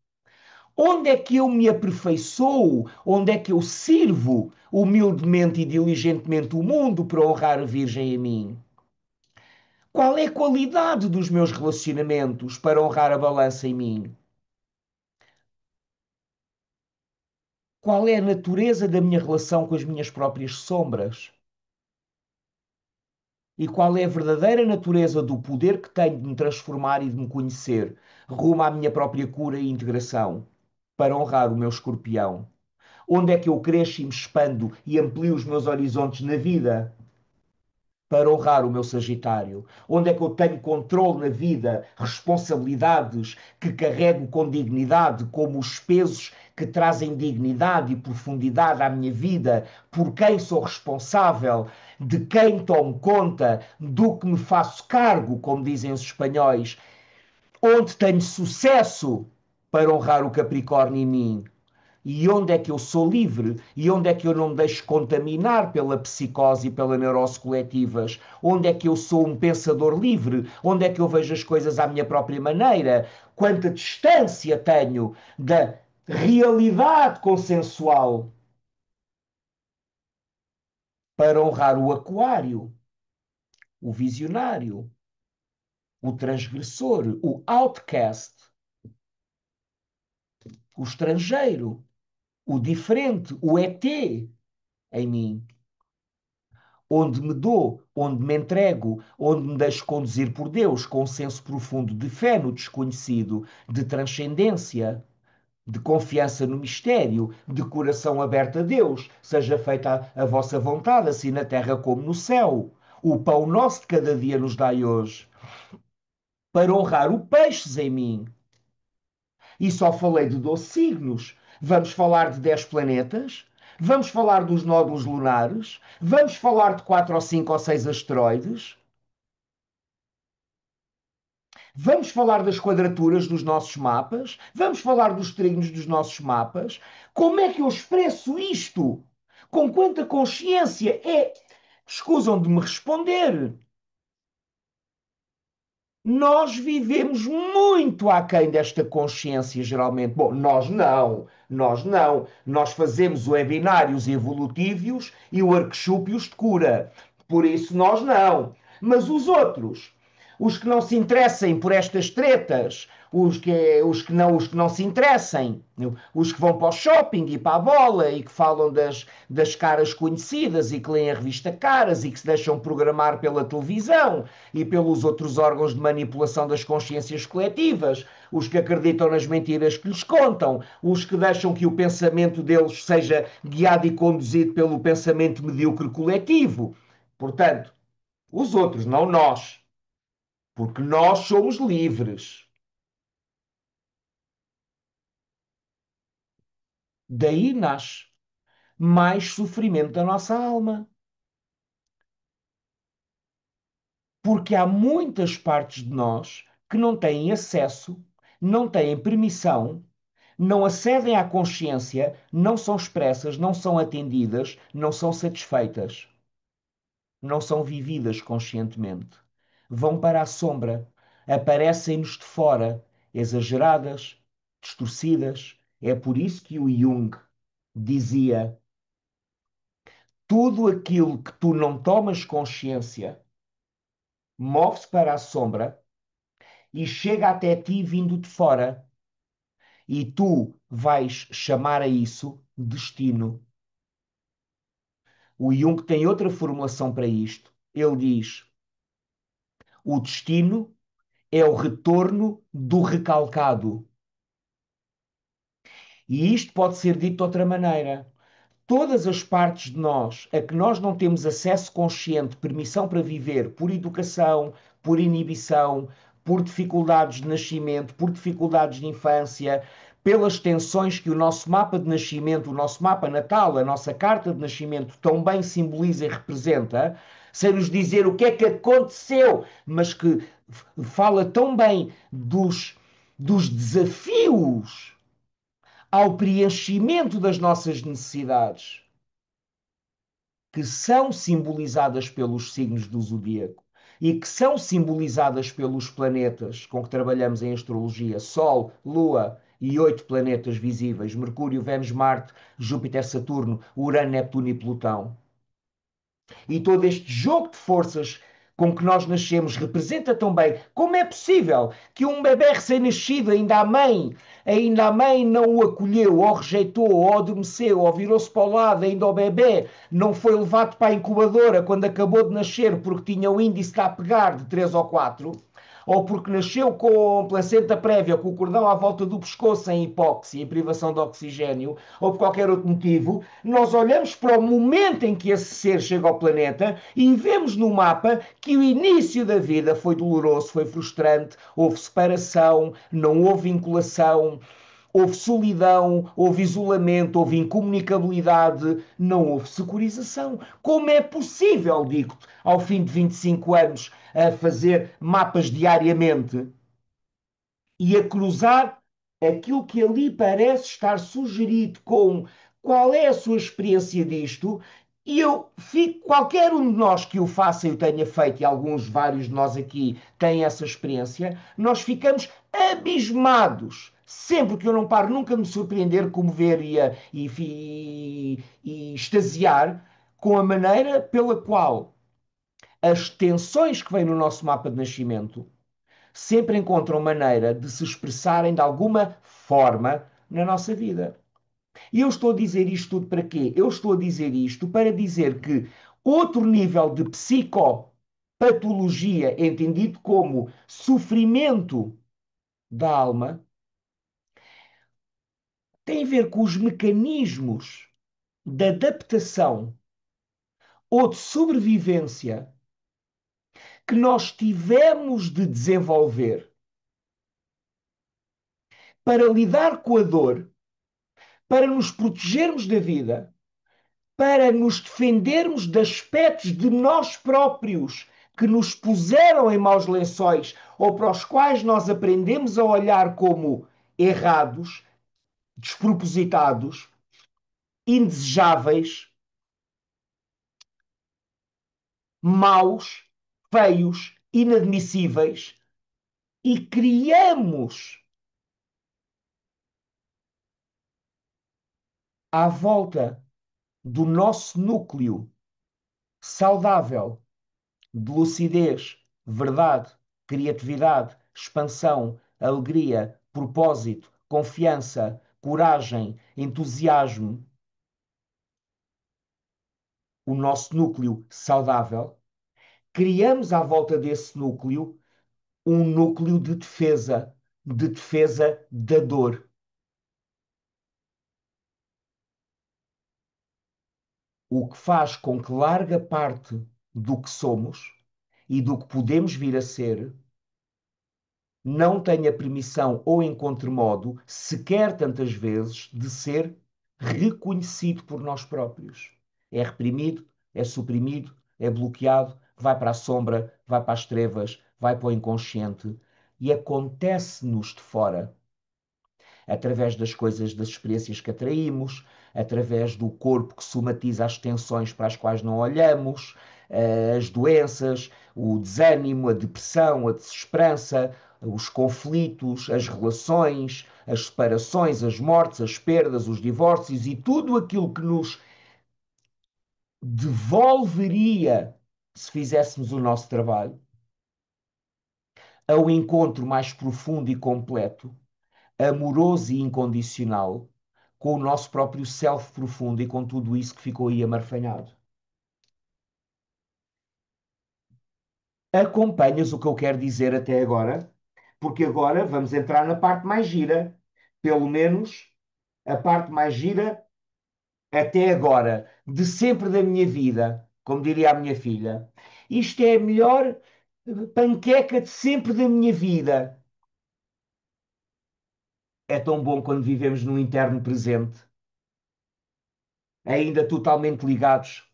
Onde é que eu me aperfeiçoo? Onde é que eu sirvo humildemente e diligentemente o mundo para honrar a Virgem em mim? Qual é a qualidade dos meus relacionamentos para honrar a balança em mim? Qual é a natureza da minha relação com as minhas próprias sombras? E qual é a verdadeira natureza do poder que tenho de me transformar e de me conhecer, rumo à minha própria cura e integração, para honrar o meu escorpião? Onde é que eu cresço e me expando e amplio os meus horizontes na vida para honrar o meu Sagitário? Onde é que eu tenho controle na vida, responsabilidades que carrego com dignidade, como os pesos que trazem dignidade e profundidade à minha vida, por quem sou responsável, de quem tomo conta, do que me faço cargo, como dizem os espanhóis, onde tenho sucesso para honrar o Capricórnio em mim. E onde é que eu sou livre? E onde é que eu não me deixo contaminar pela psicose e pela neurose coletivas? Onde é que eu sou um pensador livre? Onde é que eu vejo as coisas à minha própria maneira? Quanta distância tenho da realidade consensual para honrar o aquário, o visionário, o transgressor, o outcast, o estrangeiro, o diferente, o ET em mim, onde me dou, onde me entrego, onde me deixo conduzir por Deus com um senso profundo de fé no desconhecido, de transcendência, de confiança no mistério, de coração aberto a Deus, seja feita a vossa vontade, assim na terra como no céu. O pão nosso de cada dia nos dai hoje, para honrar o peixes em mim. E só falei de 12 signos. Vamos falar de 10 planetas? Vamos falar dos nódulos lunares? Vamos falar de 4 ou 5 ou 6 asteroides? Vamos falar das quadraturas dos nossos mapas, vamos falar dos trígonos dos nossos mapas. Como é que eu expresso isto? Com quanta consciência? Escusam de me responder. Nós vivemos muito aquém desta consciência, geralmente. Bom, nós não, nós não. Nós fazemos webinários evolutivos e workshops de cura. Por isso, nós não. Mas os outros, os que não se interessem por estas tretas, os que não se interessem, os que vão para o shopping e para a bola e que falam das caras conhecidas e que leem a revista Caras e que se deixam programar pela televisão e pelos outros órgãos de manipulação das consciências coletivas, os que acreditam nas mentiras que lhes contam, os que deixam que o pensamento deles seja guiado e conduzido pelo pensamento medíocre coletivo. Portanto, os outros, não nós, porque nós somos livres. Daí nasce mais sofrimento da nossa alma. Porque há muitas partes de nós que não têm acesso, não têm permissão, não acedem à consciência, não são expressas, não são atendidas, não são satisfeitas, não são vividas conscientemente. Vão para a sombra, aparecem-nos de fora, exageradas, distorcidas. É por isso que o Jung dizia: tudo aquilo que tu não tomas consciência move-se para a sombra e chega até ti vindo de fora. E tu vais chamar a isso destino. O Jung tem outra formulação para isto. Ele diz: o destino é o retorno do recalcado. E isto pode ser dito de outra maneira. Todas as partes de nós a que nós não temos acesso consciente, permissão para viver, por educação, por inibição, por dificuldades de nascimento, por dificuldades de infância, pelas tensões que o nosso mapa de nascimento, o nosso mapa natal, a nossa carta de nascimento tão bem simboliza e representa, sem nos dizer o que é que aconteceu, mas que fala tão bem dos desafios ao preenchimento das nossas necessidades, que são simbolizadas pelos signos do zodíaco e que são simbolizadas pelos planetas com que trabalhamos em astrologia: Sol, Lua e 8 planetas visíveis: Mercúrio, Vênus, Marte, Júpiter, Saturno, Urano, Netuno e Plutão. E todo este jogo de forças com que nós nascemos representa tão bem como é possível que um bebê recém-nascido, ainda a mãe não o acolheu, ou rejeitou, ou adormeceu, ou virou-se para o lado, ainda o bebê não foi levado para a incubadora quando acabou de nascer porque tinha o índice de apegar de 3 ou 4, ou porque nasceu com placenta prévia, com o cordão à volta do pescoço em hipóxia, em privação de oxigênio, ou por qualquer outro motivo, nós olhamos para o momento em que esse ser chega ao planeta e vemos no mapa que o início da vida foi doloroso, foi frustrante, houve separação, não houve vinculação, houve solidão, houve isolamento, houve incomunicabilidade, não houve securização. Como é possível, digo-te, ao fim de 25 anos, a fazer mapas diariamente e a cruzar aquilo que ali parece estar sugerido com qual é a sua experiência disto, e eu fico, qualquer um de nós que o faça e o tenha feito, e alguns, vários de nós aqui têm essa experiência, nós ficamos abismados. Sempre que eu não paro nunca de me surpreender, comover e extasiar com a maneira pela qual as tensões que vêm no nosso mapa de nascimento sempre encontram maneira de se expressarem de alguma forma na nossa vida. E eu estou a dizer isto tudo para quê? Eu estou a dizer isto para dizer que outro nível de psicopatologia, entendido como sofrimento da alma, tem a ver com os mecanismos de adaptação ou de sobrevivência que nós tivemos de desenvolver para lidar com a dor, para nos protegermos da vida, para nos defendermos de aspectos de nós próprios que nos puseram em maus lençóis ou para os quais nós aprendemos a olhar como errados, despropositados, indesejáveis, maus, feios, inadmissíveis e criamos à volta do nosso núcleo saudável de lucidez, verdade, criatividade, expansão, alegria, propósito, confiança, coragem, entusiasmo, o nosso núcleo saudável, criamos à volta desse núcleo um núcleo de defesa da dor. O que faz com que larga parte do que somos e do que podemos vir a ser não tenha permissão ou encontre modo, sequer tantas vezes, de ser reconhecido por nós próprios. É reprimido, é suprimido, é bloqueado, vai para a sombra, vai para as trevas, vai para o inconsciente e acontece-nos de fora através das coisas, das experiências que atraímos, através do corpo que somatiza as tensões para as quais não olhamos, as doenças, o desânimo, a depressão, a desesperança, os conflitos, as relações, as separações, as mortes, as perdas, os divórcios e tudo aquilo que nos devolveria se fizéssemos o nosso trabalho ao encontro mais profundo e completo, amoroso e incondicional, com o nosso próprio self profundo e com tudo isso que ficou aí amarfanhado. Acompanhas o que eu quero dizer até agora? Porque agora vamos entrar na parte mais gira. Pelo menos a parte mais gira até agora, de sempre da minha vida, como diria a minha filha. Isto é a melhor panqueca de sempre da minha vida. É tão bom quando vivemos num interno presente, ainda totalmente ligados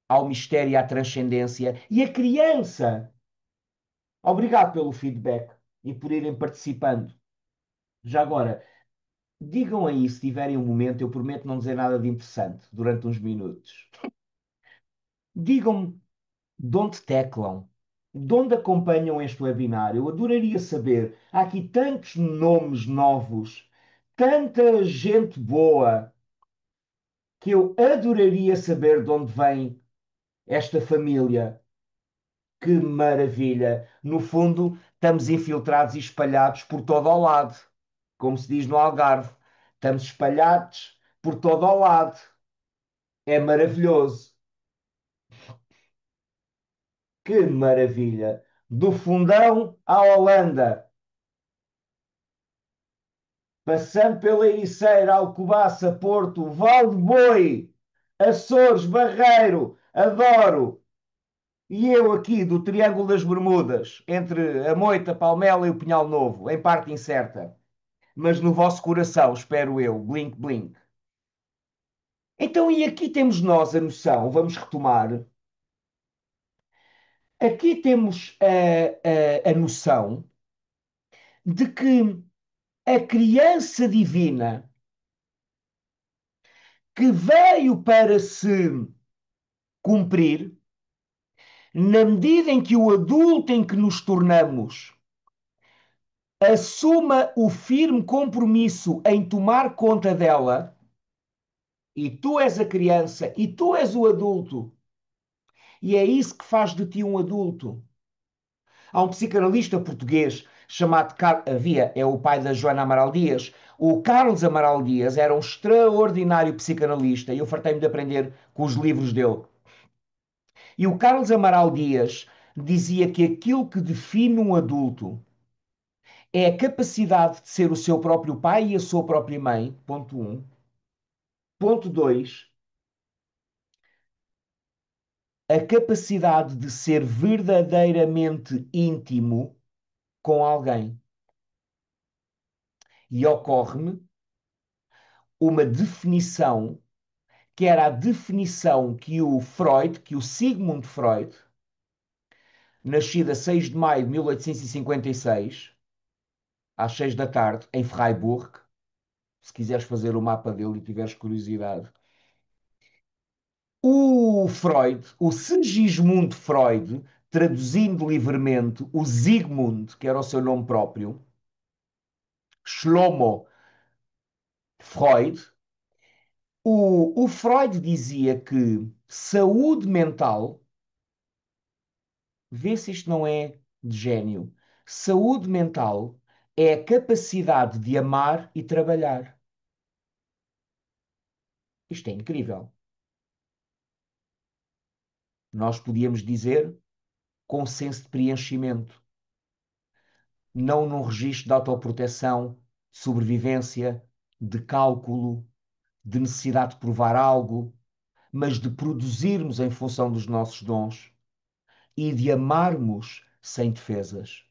ao mistério e à transcendência. E a criança, obrigado pelo feedback e por irem participando. Já agora, digam aí se tiverem um momento, eu prometo não dizer nada de interessante durante uns minutos. Digam-me de onde teclam, de onde acompanham este webinar. Eu adoraria saber. Há aqui tantos nomes novos, tanta gente boa, que eu adoraria saber de onde vem esta família. Que maravilha! No fundo, estamos infiltrados e espalhados por todo o lado, como se diz no Algarve. Estamos espalhados por todo o lado. É maravilhoso. Que maravilha! Do Fundão à Holanda, passando pela Ericeira, Alcobaça, Porto, Val de Boi, Açores, Barreiro, adoro. E eu aqui do Triângulo das Bermudas, entre a Moita, Palmela e o Pinhal Novo, em parte incerta. Mas no vosso coração, espero eu, blink, blink. Então, e aqui temos nós a noção, vamos retomar, aqui temos a noção de que a criança divina que veio para se cumprir, na medida em que o adulto em que nos tornamos assuma o firme compromisso em tomar conta dela, e tu és a criança e tu és o adulto, e é isso que faz de ti um adulto. Há um psicanalista português chamado havia, é o pai da Joana Amaral Dias. O Carlos Amaral Dias era um extraordinário psicanalista e eu fartei-me de aprender com os livros dele. E o Carlos Amaral Dias dizia que aquilo que define um adulto é a capacidade de ser o seu próprio pai e a sua própria mãe, ponto um. Ponto 2, a capacidade de ser verdadeiramente íntimo com alguém. E ocorre-me uma definição que era a definição que o Freud, que o Sigmund Freud, nascido a 6 de maio de 1856, às 6 da tarde, em Freiburg, se quiseres fazer o mapa dele e tiveres curiosidade. O Freud, o Sigismund Freud, traduzindo livremente, o Sigmund, que era o seu nome próprio, Shlomo Freud, o Freud dizia que saúde mental, vê se isto não é de gênio, saúde mental é a capacidade de amar e trabalhar. Isto é incrível. Nós podíamos dizer com senso de preenchimento, não num registro de autoproteção, de sobrevivência, de cálculo, de necessidade de provar algo, mas de produzirmos em função dos nossos dons e de amarmos sem defesas.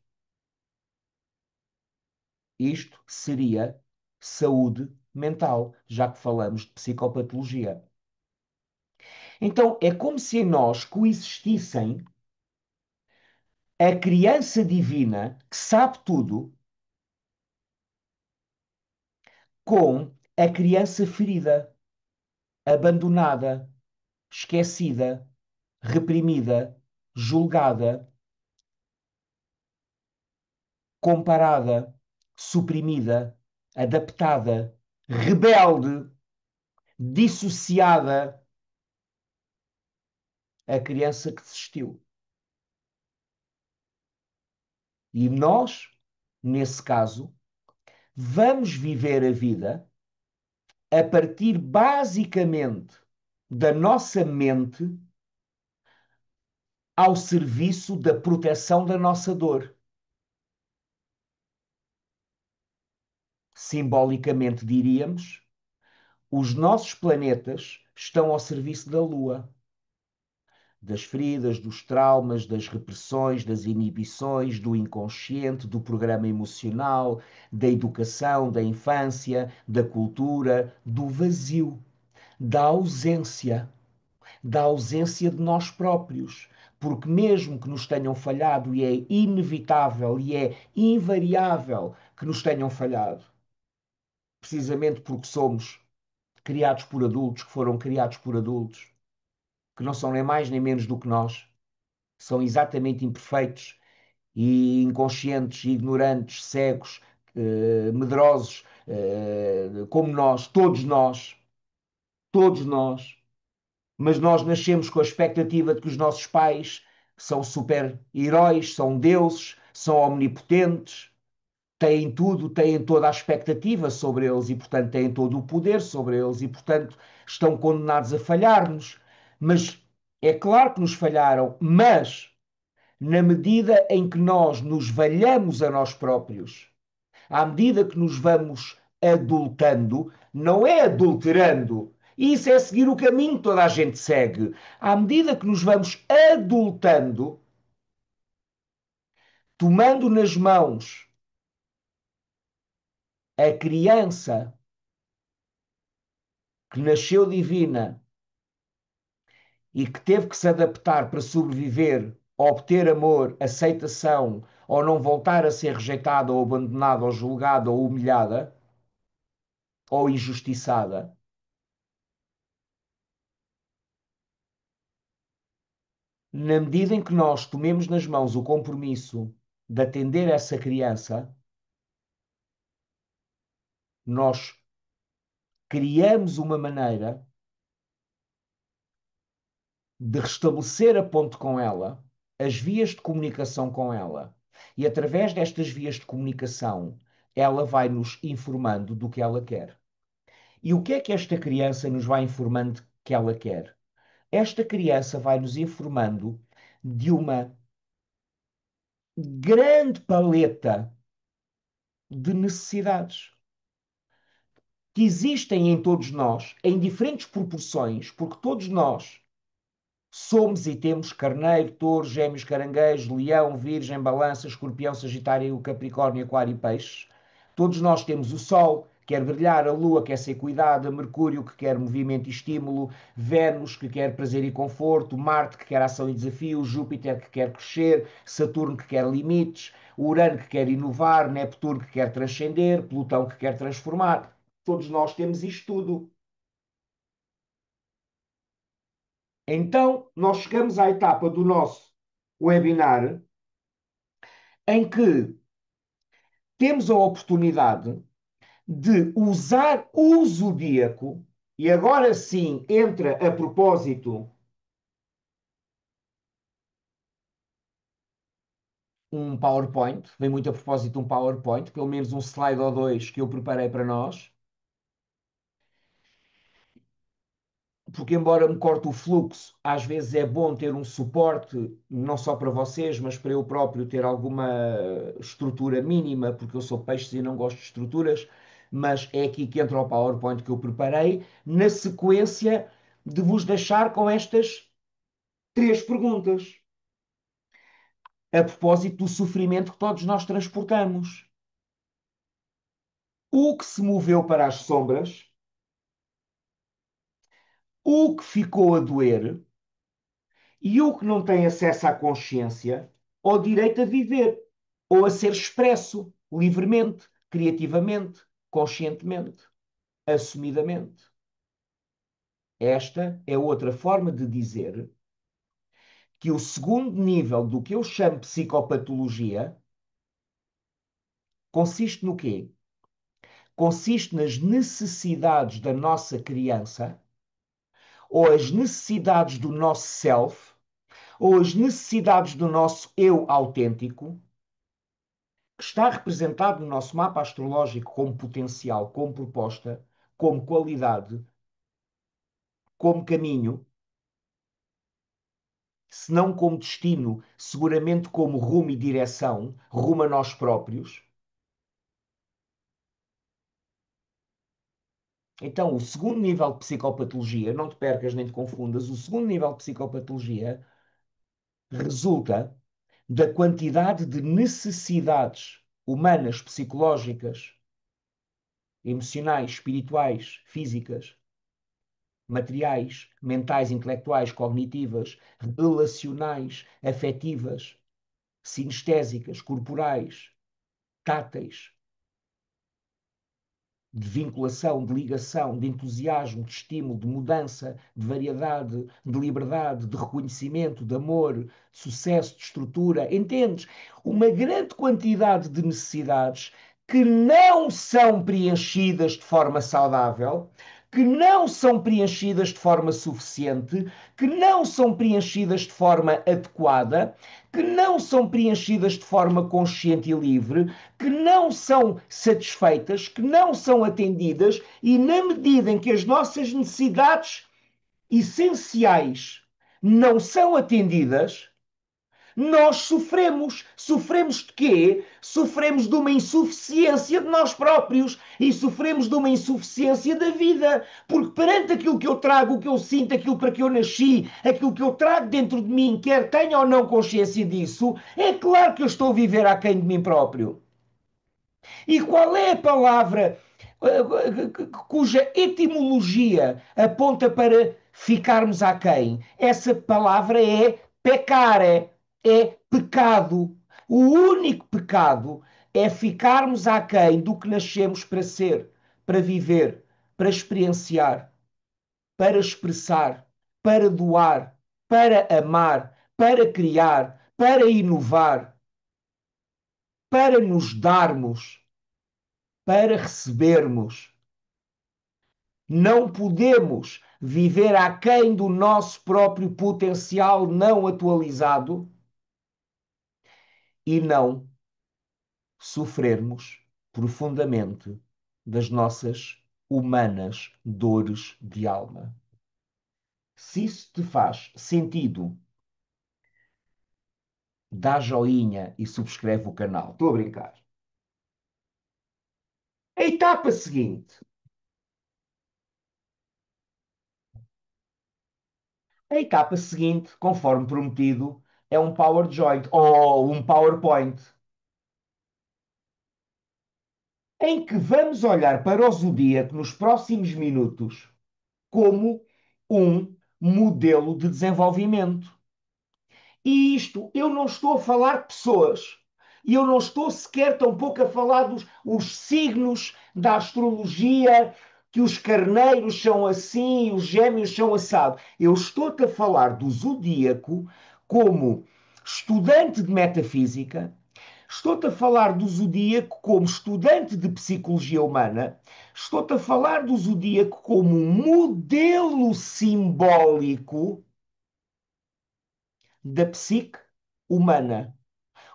Isto seria saúde mental, já que falamos de psicopatologia. Então, é como se em nós coexistissem a criança divina que sabe tudo com a criança ferida, abandonada, esquecida, reprimida, julgada, comparada, suprimida, adaptada, rebelde, dissociada, a criança que desistiu. E nós, nesse caso, vamos viver a vida a partir basicamente da nossa mente ao serviço da proteção da nossa dor. Simbolicamente diríamos, os nossos planetas estão ao serviço da Lua, das feridas, dos traumas, das repressões, das inibições, do inconsciente, do programa emocional, da educação, da infância, da cultura, do vazio, da ausência, da ausência de nós próprios. Porque, mesmo que nos tenham falhado, e é inevitável e é invariável que nos tenham falhado, precisamente porque somos criados por adultos, que foram criados por adultos, que não são nem mais nem menos do que nós, são exatamente imperfeitos e inconscientes, ignorantes, cegos, medrosos, como nós, todos nós, mas nós nascemos com a expectativa de que os nossos pais são super-heróis, são deuses, são omnipotentes, têm tudo, têm toda a expectativa sobre eles e, portanto, têm todo o poder sobre eles e, portanto, estão condenados a falhar-nos. Mas é claro que nos falharam, mas na medida em que nós nos valhamos a nós próprios, à medida que nos vamos adultando, não é adulterando. Isso é seguir o caminho que toda a gente segue. À medida que nos vamos adultando, tomando nas mãos a criança que nasceu divina e que teve que se adaptar para sobreviver, obter amor, aceitação, ou não voltar a ser rejeitada ou abandonada ou julgada ou humilhada ou injustiçada, na medida em que nós tomemos nas mãos o compromisso de atender essa criança, nós criamos uma maneira de restabelecer a ponte com ela, as vias de comunicação com ela. E através destas vias de comunicação, ela vai nos informando do que ela quer. E o que é que esta criança nos vai informando que ela quer? Esta criança vai nos informando de uma grande paleta de necessidades que existem em todos nós, em diferentes proporções, porque todos nós somos e temos carneiro, touro, gêmeos, caranguejo, leão, virgem, balança, escorpião, sagitário, capricórnio, aquário e peixes. Todos nós temos o Sol, quer brilhar, a Lua quer ser cuidada, Mercúrio que quer movimento e estímulo, Vênus que quer prazer e conforto, Marte que quer ação e desafio, Júpiter que quer crescer, Saturno que quer limites, Urano que quer inovar, Neptuno que quer transcender, Plutão que quer transformar. Todos nós temos isto tudo. Então, nós chegamos à etapa do nosso webinar em que temos a oportunidade de usar o zodíaco, e agora sim entra a propósito um PowerPoint, vem muito a propósito um PowerPoint, pelo menos um slide ou dois que eu preparei para nós, porque embora me corte o fluxo, às vezes é bom ter um suporte, não só para vocês, mas para eu próprio ter alguma estrutura mínima, porque eu sou peixe e não gosto de estruturas, mas é aqui que entra o PowerPoint que eu preparei, na sequência de vos deixar com estas três perguntas, a propósito do sofrimento que todos nós transportamos. O que se moveu para as sombras, o que ficou a doer e o que não tem acesso à consciência ou direito a viver ou a ser expresso livremente, criativamente, conscientemente, assumidamente. Esta é outra forma de dizer que o segundo nível do que eu chamo psicopatologia consiste no quê? Consiste nas necessidades da nossa criança ou as necessidades do nosso self ou as necessidades do nosso eu autêntico, que está representado no nosso mapa astrológico como potencial, como proposta, como qualidade, como caminho, se não como destino, seguramente como rumo e direção, rumo a nós próprios. Então, o segundo nível de psicopatologia, não te percas nem te confundas, o segundo nível de psicopatologia resulta da quantidade de necessidades humanas, psicológicas, emocionais, espirituais, físicas, materiais, mentais, intelectuais, cognitivas, relacionais, afetivas, sinestésicas, corporais, táteis, de vinculação, de ligação, de entusiasmo, de estímulo, de mudança, de variedade, de liberdade, de reconhecimento, de amor, de sucesso, de estrutura. Entendes? Uma grande quantidade de necessidades que não são preenchidas de forma saudável, que não são preenchidas de forma suficiente, que não são preenchidas de forma adequada, que não são preenchidas de forma consciente e livre, que não são satisfeitas, que não são atendidas, e na medida em que as nossas necessidades essenciais não são atendidas, nós sofremos. Sofremos de quê? Sofremos de uma insuficiência de nós próprios e sofremos de uma insuficiência da vida. Porque perante aquilo que eu trago, o que eu sinto, aquilo para que eu nasci, aquilo que eu trago dentro de mim, quer tenha ou não consciência disso, é claro que eu estou a viver aquém de mim próprio. E qual é a palavra cuja etimologia aponta para ficarmos aquém? Essa palavra é pecare, é pecado. O único pecado é ficarmos aquém do que nascemos para ser, para viver, para experienciar, para expressar, para doar, para amar, para criar, para inovar, para nos darmos, para recebermos. Não podemos viver aquém do nosso próprio potencial não atualizado e não sofrermos profundamente das nossas humanas dores de alma. Se isso te faz sentido, dá joinha e subscreve o canal. Estou a brincar. A etapa seguinte. A etapa seguinte, conforme prometido, é um PowerJoint ou um PowerPoint. em que vamos olhar para o zodíaco nos próximos minutos como um modelo de desenvolvimento. E isto, eu não estou a falar de pessoas. E eu não estou sequer tampouco a falar dos os signos da astrologia, que os carneiros são assim, os gêmeos são assado. Eu estou-te a falar do zodíaco como estudante de metafísica, estou-te a falar do zodíaco como estudante de psicologia humana, estou-te a falar do zodíaco como um modelo simbólico da psique humana,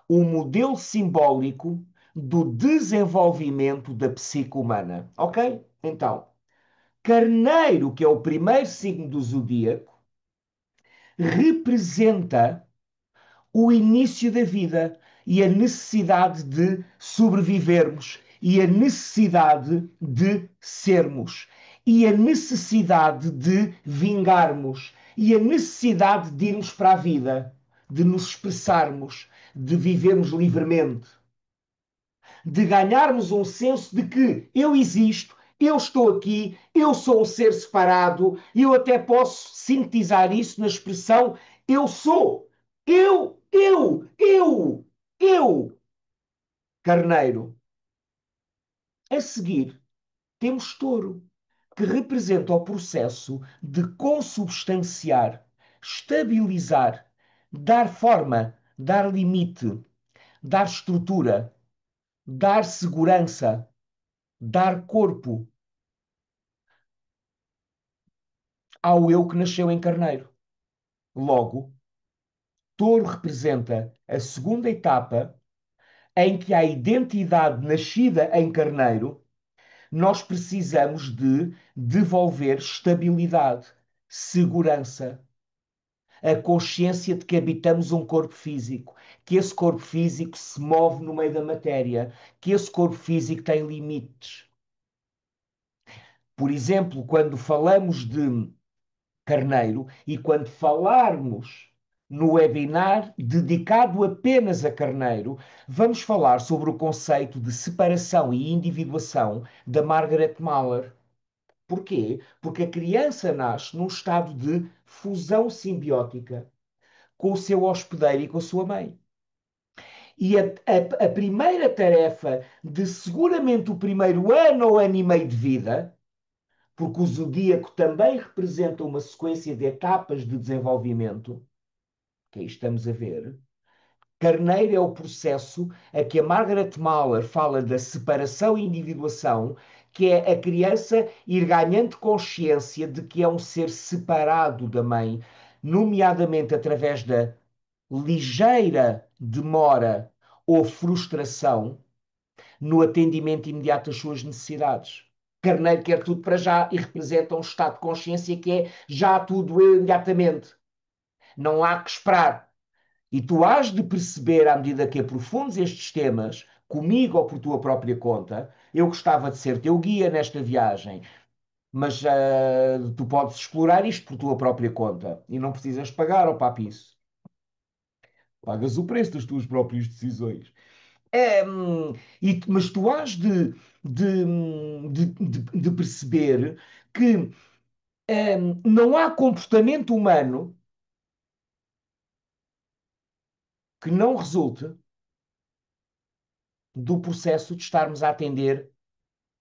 o modelo simbólico do desenvolvimento da psique humana. Ok? Então, Carneiro, que é o primeiro signo do zodíaco, representa o início da vida e a necessidade de sobrevivermos e a necessidade de sermos e a necessidade de vingarmos e a necessidade de irmos para a vida, de nos expressarmos, de vivermos livremente, de ganharmos um senso de que eu existo, eu estou aqui, eu sou um ser separado, e eu até posso sintetizar isso na expressão eu sou. Eu, carneiro. A seguir, temos touro, que representa o processo de consubstanciar, estabilizar, dar forma, dar limite, dar estrutura, dar segurança, dar corpo ao eu que nasceu em carneiro. Logo, touro representa a segunda etapa em que a identidade nascida em carneiro nós precisamos de devolver estabilidade, segurança, a consciência de que habitamos um corpo físico, que esse corpo físico se move no meio da matéria, que esse corpo físico tem limites. Por exemplo, quando falamos de Carneiro e quando falarmos no webinar dedicado apenas a Carneiro, vamos falar sobre o conceito de separação e individuação da Margaret Mahler. Porquê? Porque a criança nasce num estado de fusão simbiótica com o seu hospedeiro e com a sua mãe. E a primeira tarefa de seguramente o primeiro ano ou ano e meio de vida, porque o zodíaco também representa uma sequência de etapas de desenvolvimento, que aí estamos a ver. Carneiro é o processo a que a Margaret Mahler fala da separação e individuação, que é a criança ir ganhando consciência de que é um ser separado da mãe, nomeadamente através da ligeira demora ou frustração no atendimento imediato às suas necessidades. Carneiro quer tudo para já e representa um estado de consciência que é já tudo imediatamente. Não há que esperar. E tu has de perceber, à medida que aprofundes estes temas, comigo ou por tua própria conta, eu gostava de ser teu guia nesta viagem, mas tu podes explorar isto por tua própria conta e não precisas pagar ao papisso. Pagas o preço das tuas próprias decisões. É, mas tu has de perceber que não há comportamento humano que não resulte do processo de estarmos a atender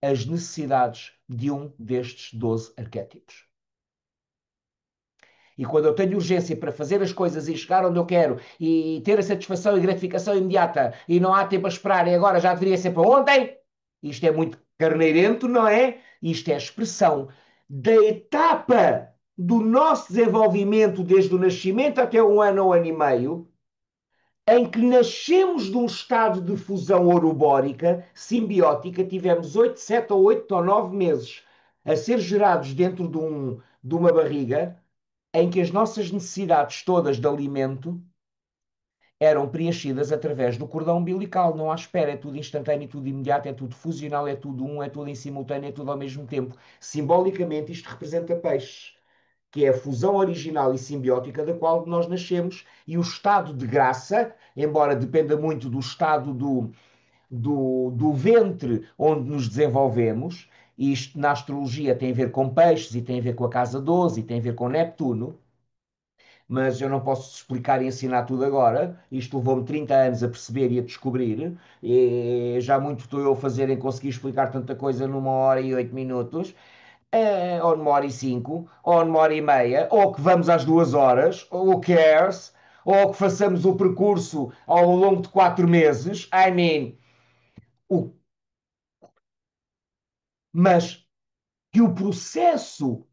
as necessidades de um destes 12 arquétipos. E quando eu tenho urgência para fazer as coisas e chegar onde eu quero e ter a satisfação e gratificação imediata e não há tempo a esperar e agora já deveria ser para ontem, isto é muito carneirento, não é? Isto é a expressão da etapa do nosso desenvolvimento desde o nascimento até um ano ou ano e meio, em que nascemos de um estado de fusão orobórica, simbiótica, tivemos 8, 7 ou 8 ou 9 meses a ser gerados dentro de uma barriga, em que as nossas necessidades todas de alimento eram preenchidas através do cordão umbilical, não há espera, é tudo instantâneo, é tudo imediato, é tudo fusional, é tudo um, é tudo em simultâneo, é tudo ao mesmo tempo. Simbolicamente, isto representa peixes, que é a fusão original e simbiótica da qual nós nascemos, e o estado de graça, embora dependa muito do estado do ventre onde nos desenvolvemos. E isto na astrologia tem a ver com peixes e tem a ver com a casa 12 e tem a ver com Neptuno, mas eu não posso explicar e ensinar tudo agora. Isto levou-me 30 anos a perceber e a descobrir, e já muito estou eu a fazer em conseguir explicar tanta coisa numa hora e 8 minutos, ou numa hora e cinco, ou numa hora e meia, ou que vamos às 2 horas, ou who cares, ou que façamos o percurso ao longo de 4 meses. I mean, o, mas que o processo,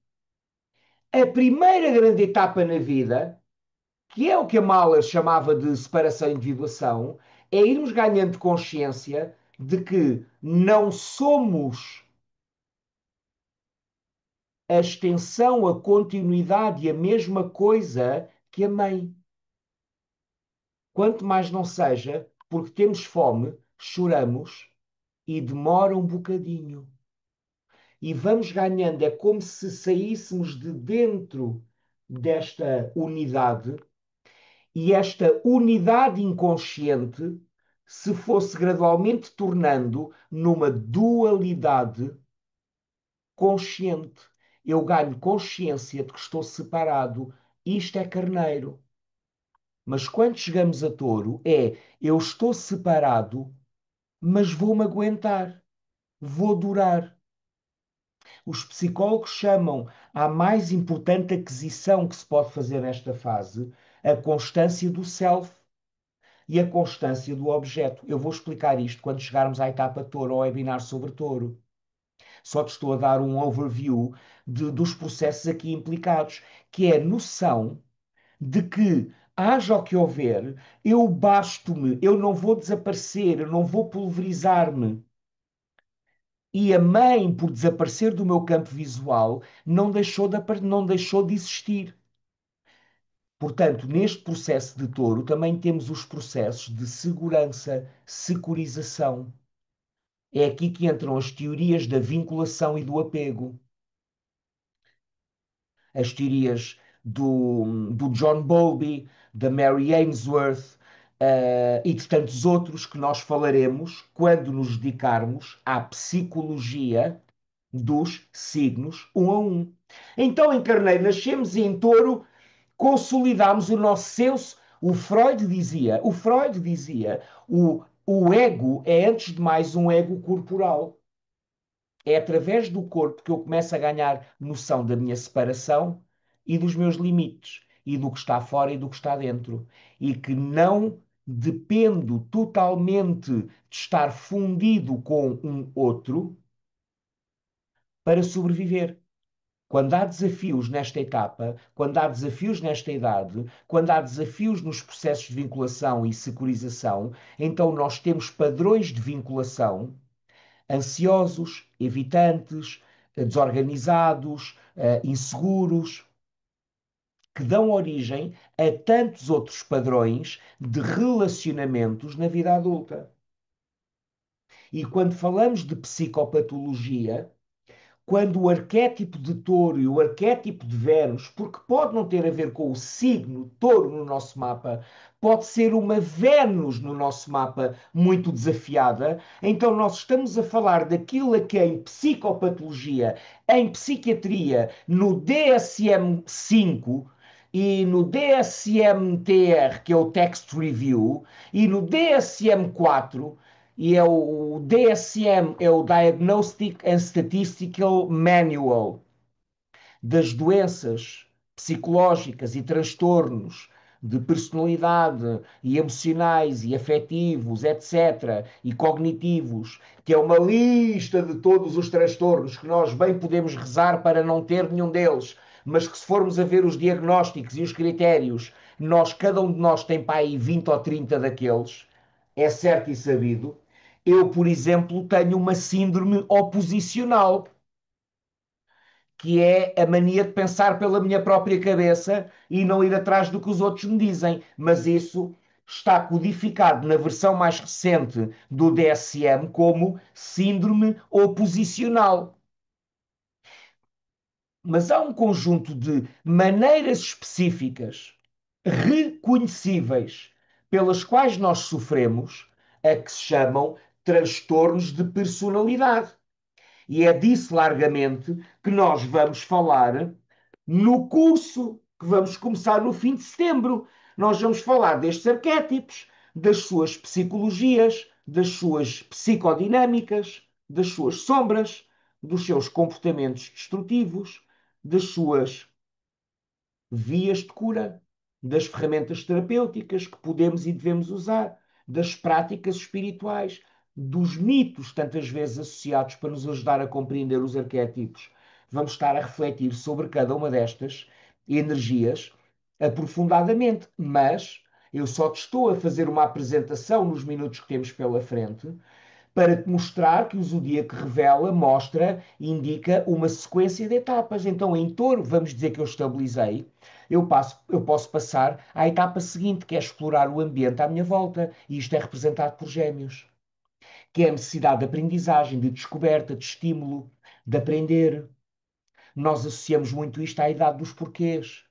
a primeira grande etapa na vida, que é o que a Mahler chamava de separação e individuação, é irmos ganhando consciência de que não somos a extensão, a continuidade e a mesma coisa que a mãe. Quanto mais não seja, porque temos fome, choramos e demora um bocadinho. E vamos ganhando, é como se saíssemos de dentro desta unidade e esta unidade inconsciente se fosse gradualmente tornando numa dualidade consciente. Eu ganho consciência de que estou separado. Isto é carneiro. Mas quando chegamos a touro, eu estou separado, mas vou-me aguentar, vou durar. Os psicólogos chamam a mais importante aquisição que se pode fazer nesta fase a constância do self e a constância do objeto. Eu vou explicar isto quando chegarmos à etapa touro, ao webinar sobre touro. Só te estou a dar um overview dos processos aqui implicados, que é a noção de que, haja o que houver, eu basto-me, eu não vou desaparecer, eu não vou pulverizar-me. E a mãe, por desaparecer do meu campo visual, não deixou de existir. Portanto, neste processo de touro, também temos os processos de segurança, securização. É aqui que entram as teorias da vinculação e do apego. As teorias do John Bowlby, da Mary Ainsworth, e de tantos outros que nós falaremos quando nos dedicarmos à psicologia dos signos um a um. Então, em Carneiro, nascemos e em Touro consolidamos o nosso senso. O Freud dizia, o ego é antes de mais um ego corporal. É através do corpo que eu começo a ganhar noção da minha separação e dos meus limites, e do que está fora e do que está dentro. E que não dependo totalmente de estar fundido com um outro para sobreviver. Quando há desafios nesta etapa, quando há desafios nesta idade, quando há desafios nos processos de vinculação e securização, então nós temos padrões de vinculação ansiosos, evitantes, desorganizados, inseguros, que dão origem a tantos outros padrões de relacionamentos na vida adulta. E quando falamos de psicopatologia, quando o arquétipo de touro e o arquétipo de Vênus, porque pode não ter a ver com o signo touro no nosso mapa, pode ser uma Vênus no nosso mapa muito desafiada, então nós estamos a falar daquilo a que em psicopatologia, em psiquiatria, no DSM-5 e no DSM-TR, que é o Text Review, e no DSM-4, e é o DSM, é o Diagnostic and Statistical Manual das doenças psicológicas e transtornos de personalidade e emocionais e afetivos, etc., e cognitivos, que é uma lista de todos os transtornos que nós bem podemos rezar para não ter nenhum deles, mas que se formos a ver os diagnósticos e os critérios, cada um de nós tem para aí 20 ou 30 daqueles, é certo e sabido. Eu, por exemplo, tenho uma síndrome oposicional, que é a mania de pensar pela minha própria cabeça e não ir atrás do que os outros me dizem. Mas isso está codificado na versão mais recente do DSM como síndrome oposicional. Mas há um conjunto de maneiras específicas, reconhecíveis, pelas quais nós sofremos, a que se chamam transtornos de personalidade. E é disso largamente que nós vamos falar no curso que vamos começar no fim de setembro. Nós vamos falar destes arquétipos, das suas psicologias, das suas psicodinâmicas, das suas sombras, dos seus comportamentos destrutivos, das suas vias de cura, das ferramentas terapêuticas que podemos e devemos usar, das práticas espirituais, dos mitos, tantas vezes associados para nos ajudar a compreender os arquétipos. Vamos estar a refletir sobre cada uma destas energias aprofundadamente, mas eu só te estou a fazer uma apresentação nos minutos que temos pela frente para te mostrar que o zodíaco revela, mostra, indica uma sequência de etapas. Então, em touro, vamos dizer que eu estabilizei, eu posso passar à etapa seguinte, que é explorar o ambiente à minha volta, e isto é representado por gêmeos, que é a necessidade de aprendizagem, de descoberta, de estímulo, de aprender. Nós associamos muito isto à idade dos porquês.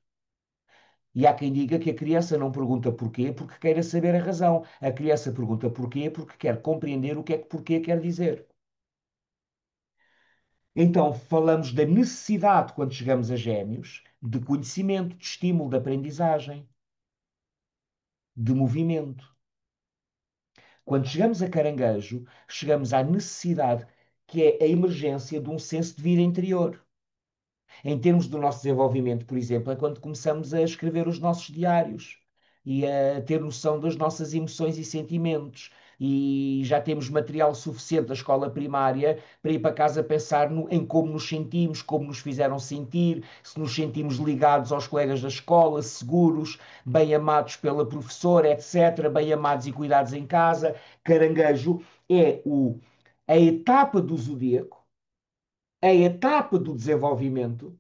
E há quem diga que a criança não pergunta porquê porque queira saber a razão. A criança pergunta porquê porque quer compreender o que é que porquê quer dizer. Então, falamos da necessidade, quando chegamos a Gêmeos, de conhecimento, de estímulo, de aprendizagem, de movimento. Quando chegamos a Caranguejo, chegamos à necessidade, que é a emergência de um senso de vida interior. Em termos do nosso desenvolvimento, por exemplo, é quando começamos a escrever os nossos diários e a ter noção das nossas emoções e sentimentos. E já temos material suficiente da escola primária para ir para casa pensar em como nos sentimos, como nos fizeram sentir, se nos sentimos ligados aos colegas da escola, seguros, bem amados pela professora, etc., bem amados e cuidados em casa. Caranguejo é a etapa do zodíaco, a etapa do desenvolvimento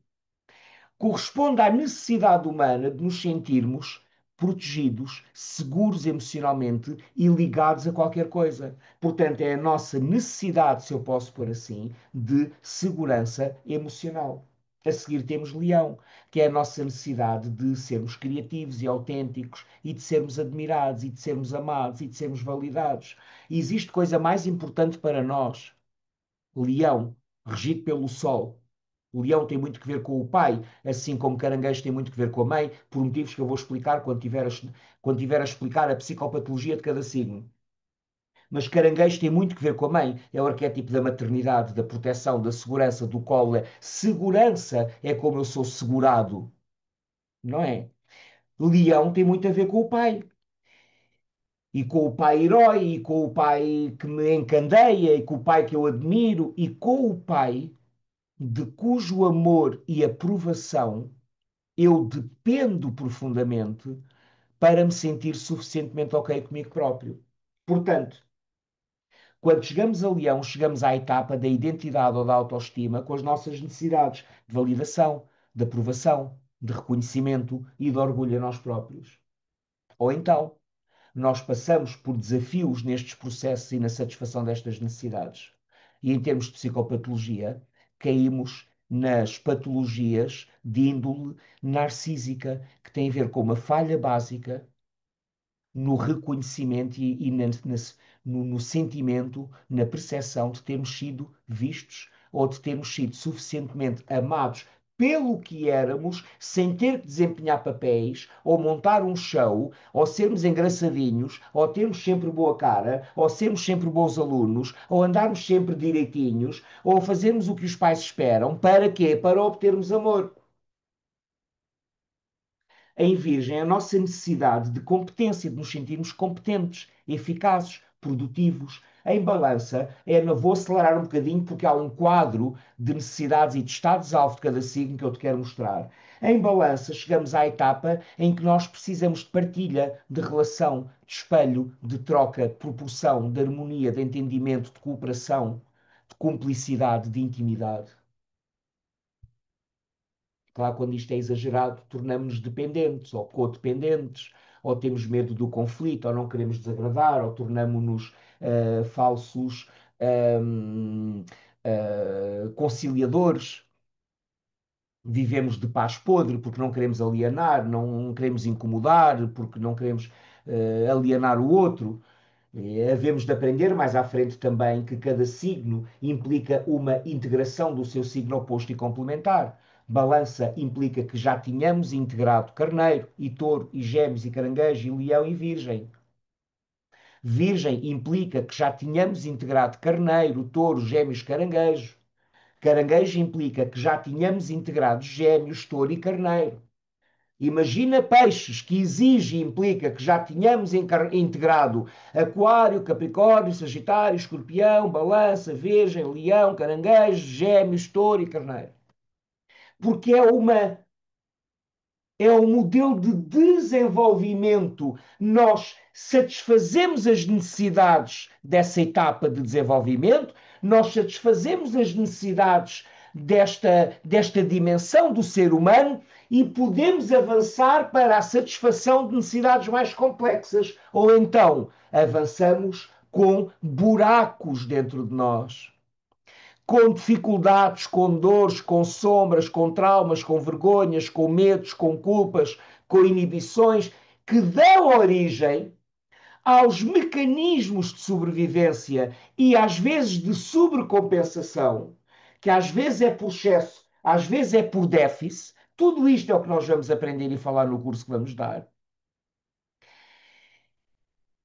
corresponde à necessidade humana de nos sentirmos protegidos, seguros emocionalmente e ligados a qualquer coisa. Portanto, é a nossa necessidade, se eu posso pôr assim, de segurança emocional. A seguir temos Leão, que é a nossa necessidade de sermos criativos e autênticos e de sermos admirados e de sermos amados e de sermos validados. E existe coisa mais importante para nós, Leão, regido pelo Sol. O leão tem muito que ver com o pai, assim como caranguejo tem muito que ver com a mãe, por motivos que eu vou explicar quando tiver a explicar a psicopatologia de cada signo. Mas caranguejo tem muito que ver com a mãe. É o arquétipo da maternidade, da proteção, da segurança, do colo. Segurança é como eu sou segurado, não é? Leão tem muito a ver com o pai. E com o pai herói, e com o pai que me encandeia, e com o pai que eu admiro, e com o pai de cujo amor e aprovação eu dependo profundamente para me sentir suficientemente ok comigo próprio. Portanto, quando chegamos a Leão, chegamos à etapa da identidade ou da autoestima com as nossas necessidades de validação, de aprovação, de reconhecimento e de orgulho a nós próprios. Ou então, nós passamos por desafios nestes processos e na satisfação destas necessidades. E em termos de psicopatologia, caímos nas patologias de índole narcísica, que têm a ver com uma falha básica no reconhecimento no sentimento, na percepção de termos sido vistos ou de termos sido suficientemente amados pelo que éramos, sem ter que desempenhar papéis, ou montar um show, ou sermos engraçadinhos, ou termos sempre boa cara, ou sermos sempre bons alunos, ou andarmos sempre direitinhos, ou fazermos o que os pais esperam. Para quê? Para obtermos amor. Em Virgem, a nossa necessidade de competência, de nos sentirmos competentes, eficazes, produtivos. Em Balança, vou acelerar um bocadinho porque há um quadro de necessidades e de estados-alvo de cada signo que eu te quero mostrar. Em Balança, chegamos à etapa em que nós precisamos de partilha, de relação, de espelho, de troca, de proporção, de harmonia, de entendimento, de cooperação, de cumplicidade, de intimidade. Claro, quando isto é exagerado, tornamos-nos dependentes ou codependentes, ou temos medo do conflito, ou não queremos desagradar, ou tornamos-nos falsos ahm, conciliadores. Vivemos de paz podre porque não queremos alienar, não queremos incomodar, porque não queremos alienar o outro. Havemos de aprender mais à frente também que cada signo implica uma integração do seu signo oposto e complementar. Balança implica que já tínhamos integrado Carneiro e Touro e Gêmeos e Caranguejo e Leão e Virgem. Virgem implica que já tínhamos integrado Carneiro, Touro, Gêmeos, Caranguejo. Caranguejo implica que já tínhamos integrado Gêmeos, Touro e Carneiro. Imagina peixes, que exige e implica que já tínhamos integrado Aquário, Capricórnio, Sagitário, Escorpião, Balança, Virgem, Leão, Caranguejo, Gêmeos, Touro e Carneiro. Porque é um modelo de desenvolvimento. Nós satisfazemos as necessidades dessa etapa de desenvolvimento, nós satisfazemos as necessidades desta dimensão do ser humano e podemos avançar para a satisfação de necessidades mais complexas. Ou então avançamos com buracos dentro de nós, com dificuldades, com dores, com sombras, com traumas, com vergonhas, com medos, com culpas, com inibições, que dão origem aos mecanismos de sobrevivência e às vezes de sobrecompensação, que às vezes é por excesso, às vezes é por déficit. Tudo isto é o que nós vamos aprender e falar no curso que vamos dar.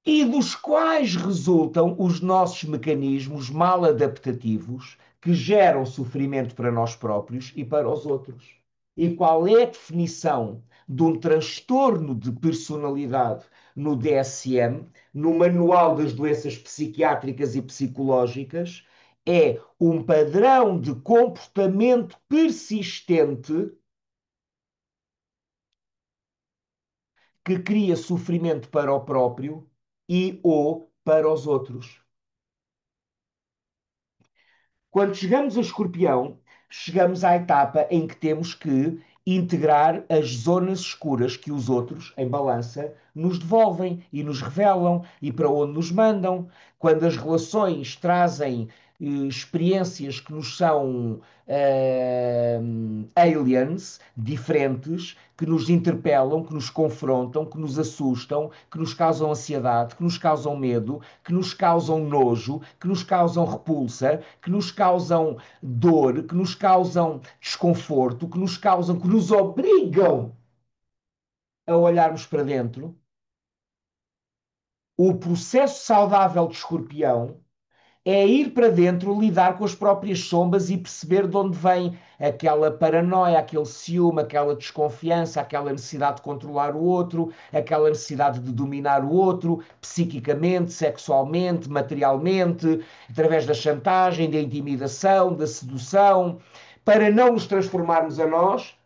E dos quais resultam os nossos mecanismos mal adaptativos que geram sofrimento para nós próprios e para os outros. E qual é a definição de um transtorno de personalidade no DSM, no Manual das Doenças Psiquiátricas e Psicológicas? É um padrão de comportamento persistente que cria sofrimento para o próprio e ou para os outros. Quando chegamos a Escorpião, chegamos à etapa em que temos que integrar as zonas escuras que os outros, em balança, nos devolvem e nos revelam e para onde nos mandam. Quando as relações trazem experiências que nos são aliens, diferentes, que nos interpelam, que nos confrontam, que nos assustam, que nos causam ansiedade, que nos causam medo, que nos causam nojo, que nos causam repulsa, que nos causam dor, que nos causam desconforto, que nos obrigam a olharmos para dentro. O processo saudável de escorpião é ir para dentro, lidar com as próprias sombras e perceber de onde vem aquela paranoia, aquele ciúme, aquela desconfiança, aquela necessidade de controlar o outro, aquela necessidade de dominar o outro, psiquicamente, sexualmente, materialmente, através da chantagem, da intimidação, da sedução, para não nos transformarmos a nós.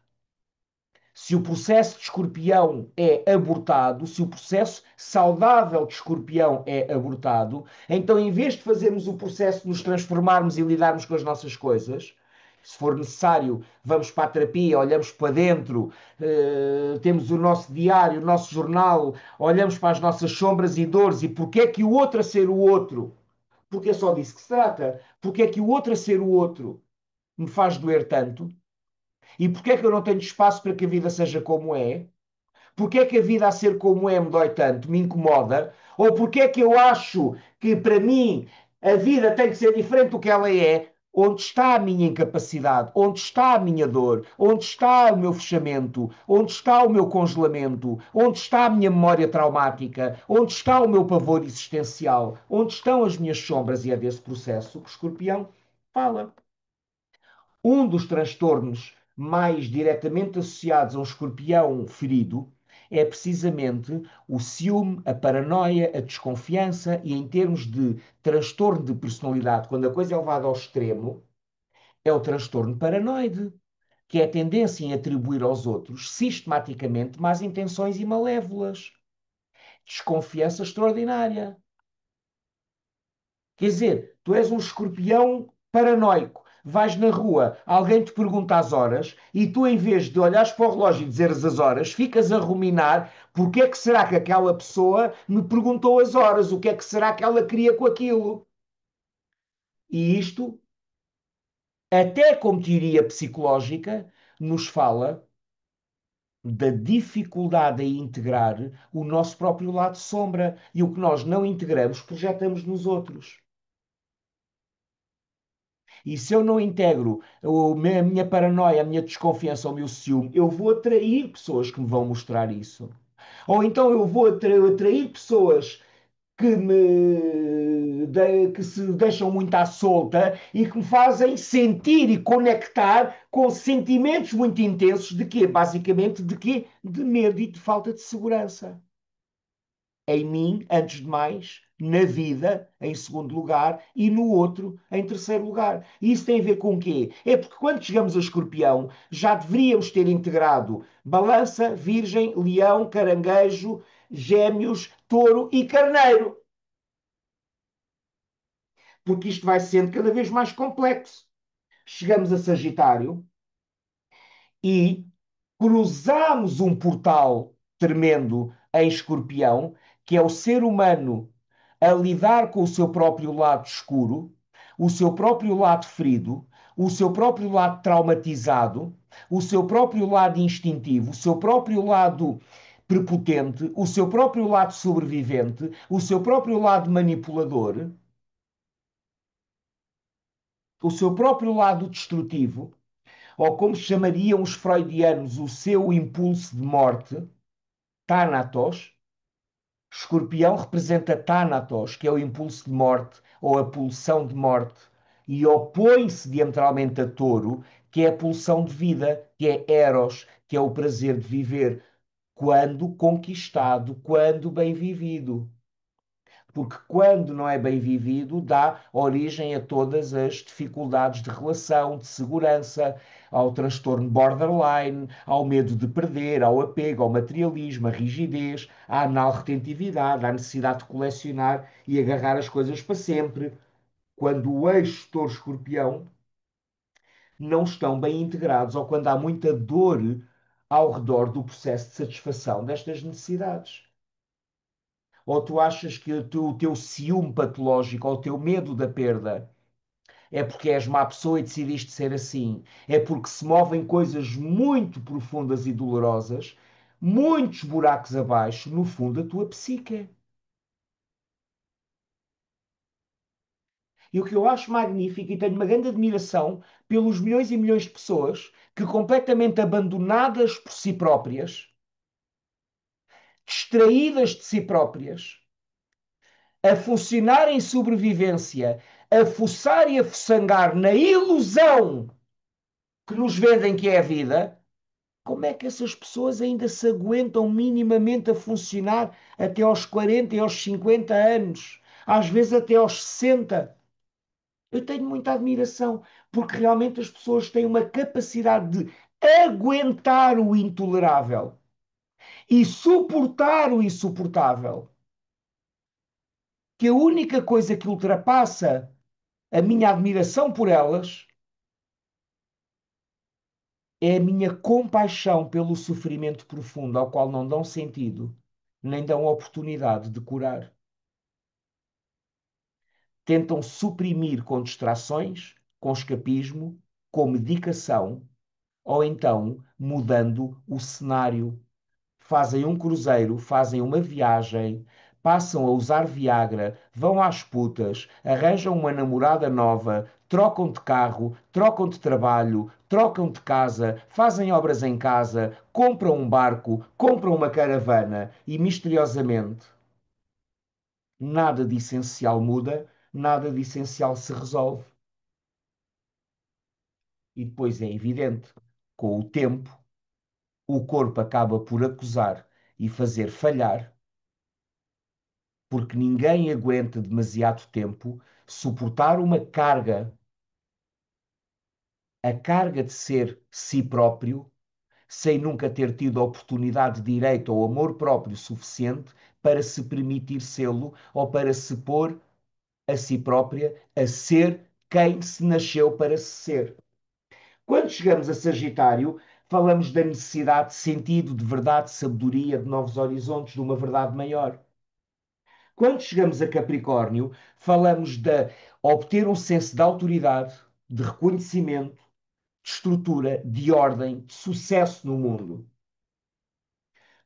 Se o processo de escorpião é abortado, se o processo saudável de escorpião é abortado, então em vez de fazermos o processo de nos transformarmos e lidarmos com as nossas coisas, se for necessário, vamos para a terapia, olhamos para dentro, temos o nosso diário, o nosso jornal, olhamos para as nossas sombras e dores e porque é que o outro a ser o outro, porque é só disso que se trata, porque é que o outro a ser o outro me faz doer tanto, e porque é que eu não tenho espaço para que a vida seja como é? Porque é que a vida a ser como é me dói tanto, me incomoda? Ou porque é que eu acho que para mim a vida tem que ser diferente do que ela é? Onde está a minha incapacidade? Onde está a minha dor? Onde está o meu fechamento? Onde está o meu congelamento? Onde está a minha memória traumática? Onde está o meu pavor existencial? Onde estão as minhas sombras? E é desse processo que o escorpião fala. Um dos transtornos mais diretamente associados a um escorpião ferido é precisamente o ciúme, a paranoia, a desconfiança e, em termos de transtorno de personalidade, quando a coisa é levada ao extremo, é o transtorno paranoide, que é a tendência em atribuir aos outros sistematicamente más intenções e malévolas. Desconfiança extraordinária. Quer dizer, tu és um escorpião paranoico. Vais na rua, alguém te pergunta as horas e tu, em vez de olhares para o relógio e dizeres as horas, ficas a ruminar porque é que será que aquela pessoa me perguntou as horas, o que é que será que ela queria com aquilo. E isto, até como teoria psicológica, nos fala da dificuldade em integrar o nosso próprio lado sombra. E o que nós não integramos, projetamos nos outros. E se eu não integro a minha paranoia, a minha desconfiança, o meu ciúme, eu vou atrair pessoas que me vão mostrar isso. Ou então eu vou atrair pessoas que se deixam muito à solta e que me fazem sentir e conectar com sentimentos muito intensos de quê? Basicamente de quê? De medo e de falta de segurança. Em mim, antes de mais, na vida, em segundo lugar, e no outro, em terceiro lugar. E isso tem a ver com o quê? É porque quando chegamos a Escorpião, já deveríamos ter integrado Balança, Virgem, Leão, Caranguejo, Gêmeos, Touro e Carneiro. Porque isto vai sendo cada vez mais complexo. Chegamos a Sagitário e cruzamos um portal tremendo em Escorpião, que é o ser humano a lidar com o seu próprio lado escuro, o seu próprio lado ferido, o seu próprio lado traumatizado, o seu próprio lado instintivo, o seu próprio lado prepotente, o seu próprio lado sobrevivente, o seu próprio lado manipulador, o seu próprio lado destrutivo, ou como chamariam os freudianos, o seu impulso de morte, Thanatos. Escorpião representa Thanatos, que é o impulso de morte ou a pulsão de morte, e opõe-se diametralmente a Touro, que é a pulsão de vida, que é Eros, que é o prazer de viver, quando conquistado, quando bem vivido. Porque quando não é bem vivido, dá origem a todas as dificuldades de relação, de segurança, ao transtorno borderline, ao medo de perder, ao apego, ao materialismo, à rigidez, à anal-retentividade, à necessidade de colecionar e agarrar as coisas para sempre. Quando o eixo touro-escorpião não estão bem integrados ou quando há muita dor ao redor do processo de satisfação destas necessidades. Ou tu achas que o teu ciúme patológico ou o teu medo da perda é porque és má pessoa e decidiste ser assim? É porque se movem coisas muito profundas e dolorosas, muitos buracos abaixo, no fundo, da tua psique. E o que eu acho magnífico e tenho uma grande admiração pelos milhões e milhões de pessoas que, completamente abandonadas por si próprias, distraídas de si próprias, a funcionar em sobrevivência, a fuçar e a fuçangar na ilusão que nos vendem que é a vida, como é que essas pessoas ainda se aguentam minimamente a funcionar até aos 40 e aos 50 anos? Às vezes até aos 60. Eu tenho muita admiração, porque realmente as pessoas têm uma capacidade de aguentar o intolerável e suportar o insuportável, que a única coisa que ultrapassa a minha admiração por elas é a minha compaixão pelo sofrimento profundo ao qual não dão sentido, nem dão oportunidade de curar. Tentam suprimir com distrações, com escapismo, com medicação, ou então mudando o cenário. Fazem um cruzeiro, fazem uma viagem, passam a usar Viagra, vão às putas, arranjam uma namorada nova, trocam de carro, trocam de trabalho, trocam de casa, fazem obras em casa, compram um barco, compram uma caravana e misteriosamente nada de essencial muda, nada de essencial se resolve. E depois é evidente, com o tempo, o corpo acaba por acusar e fazer falhar porque ninguém aguenta demasiado tempo suportar uma carga, a carga de ser si próprio, sem nunca ter tido a oportunidade, direito ou amor próprio suficiente para se permitir sê-lo ou para se pôr a si própria a ser quem se nasceu para ser. Quando chegamos a Sagitário, falamos da necessidade de sentido, de verdade, de sabedoria, de novos horizontes, de uma verdade maior. Quando chegamos a Capricórnio, falamos de obter um senso de autoridade, de reconhecimento, de estrutura, de ordem, de sucesso no mundo.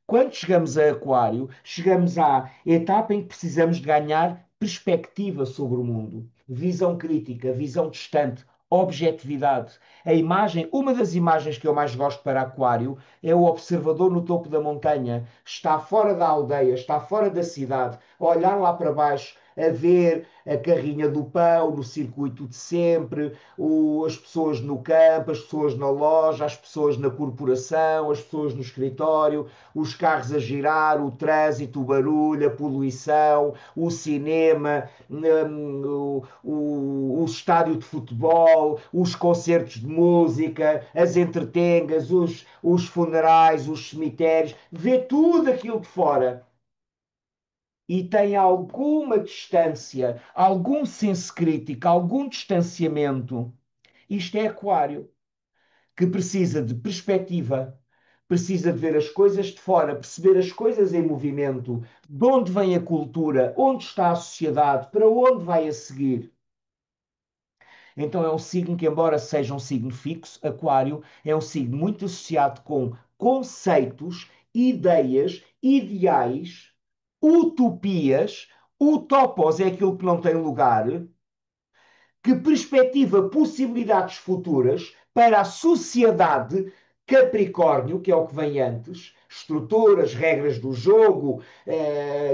Quando chegamos a Aquário, chegamos à etapa em que precisamos de ganhar perspectiva sobre o mundo, visão crítica, visão distante, objetividade. A imagem, uma das imagens que eu mais gosto para Aquário é o observador no topo da montanha. Está fora da aldeia, está fora da cidade, a olhar lá para baixo, a ver a carrinha do pão no circuito de sempre, as pessoas no campo, as pessoas na loja, as pessoas na corporação, as pessoas no escritório, os carros a girar, o trânsito, o barulho, a poluição, o cinema, o estádio de futebol, os concertos de música, as entretengas, os funerais, os cemitérios, vê tudo aquilo de fora e tem alguma distância, algum senso crítico, algum distanciamento. Isto é Aquário, que precisa de perspectiva, precisa de ver as coisas de fora, perceber as coisas em movimento, de onde vem a cultura, onde está a sociedade, para onde vai a seguir. Então é um signo que, embora seja um signo fixo, Aquário, é um signo muito associado com conceitos, ideias, ideais, utopias. Utopos é aquilo que não tem lugar, que perspectiva possibilidades futuras para a sociedade Capricórnio, que é o que vem antes, estruturas, regras do jogo,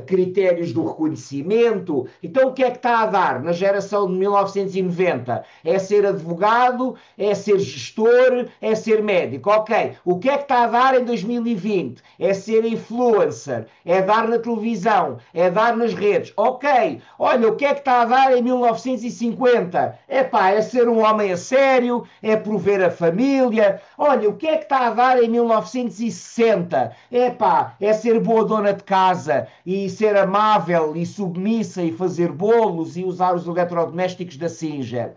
critérios do reconhecimento. Então, o que é que está a dar na geração de 1990? É ser advogado, é ser gestor, é ser médico. Ok. O que é que está a dar em 2020? É ser influencer, é dar na televisão, é dar nas redes. Ok. Olha, o que é que está a dar em 1950? Epá, é ser um homem a sério, é prover a família. Olha, o que é que está a dar em 1960? Epá, é ser boa dona de casa e ser amável e submissa e fazer bolos e usar os eletrodomésticos da Singer.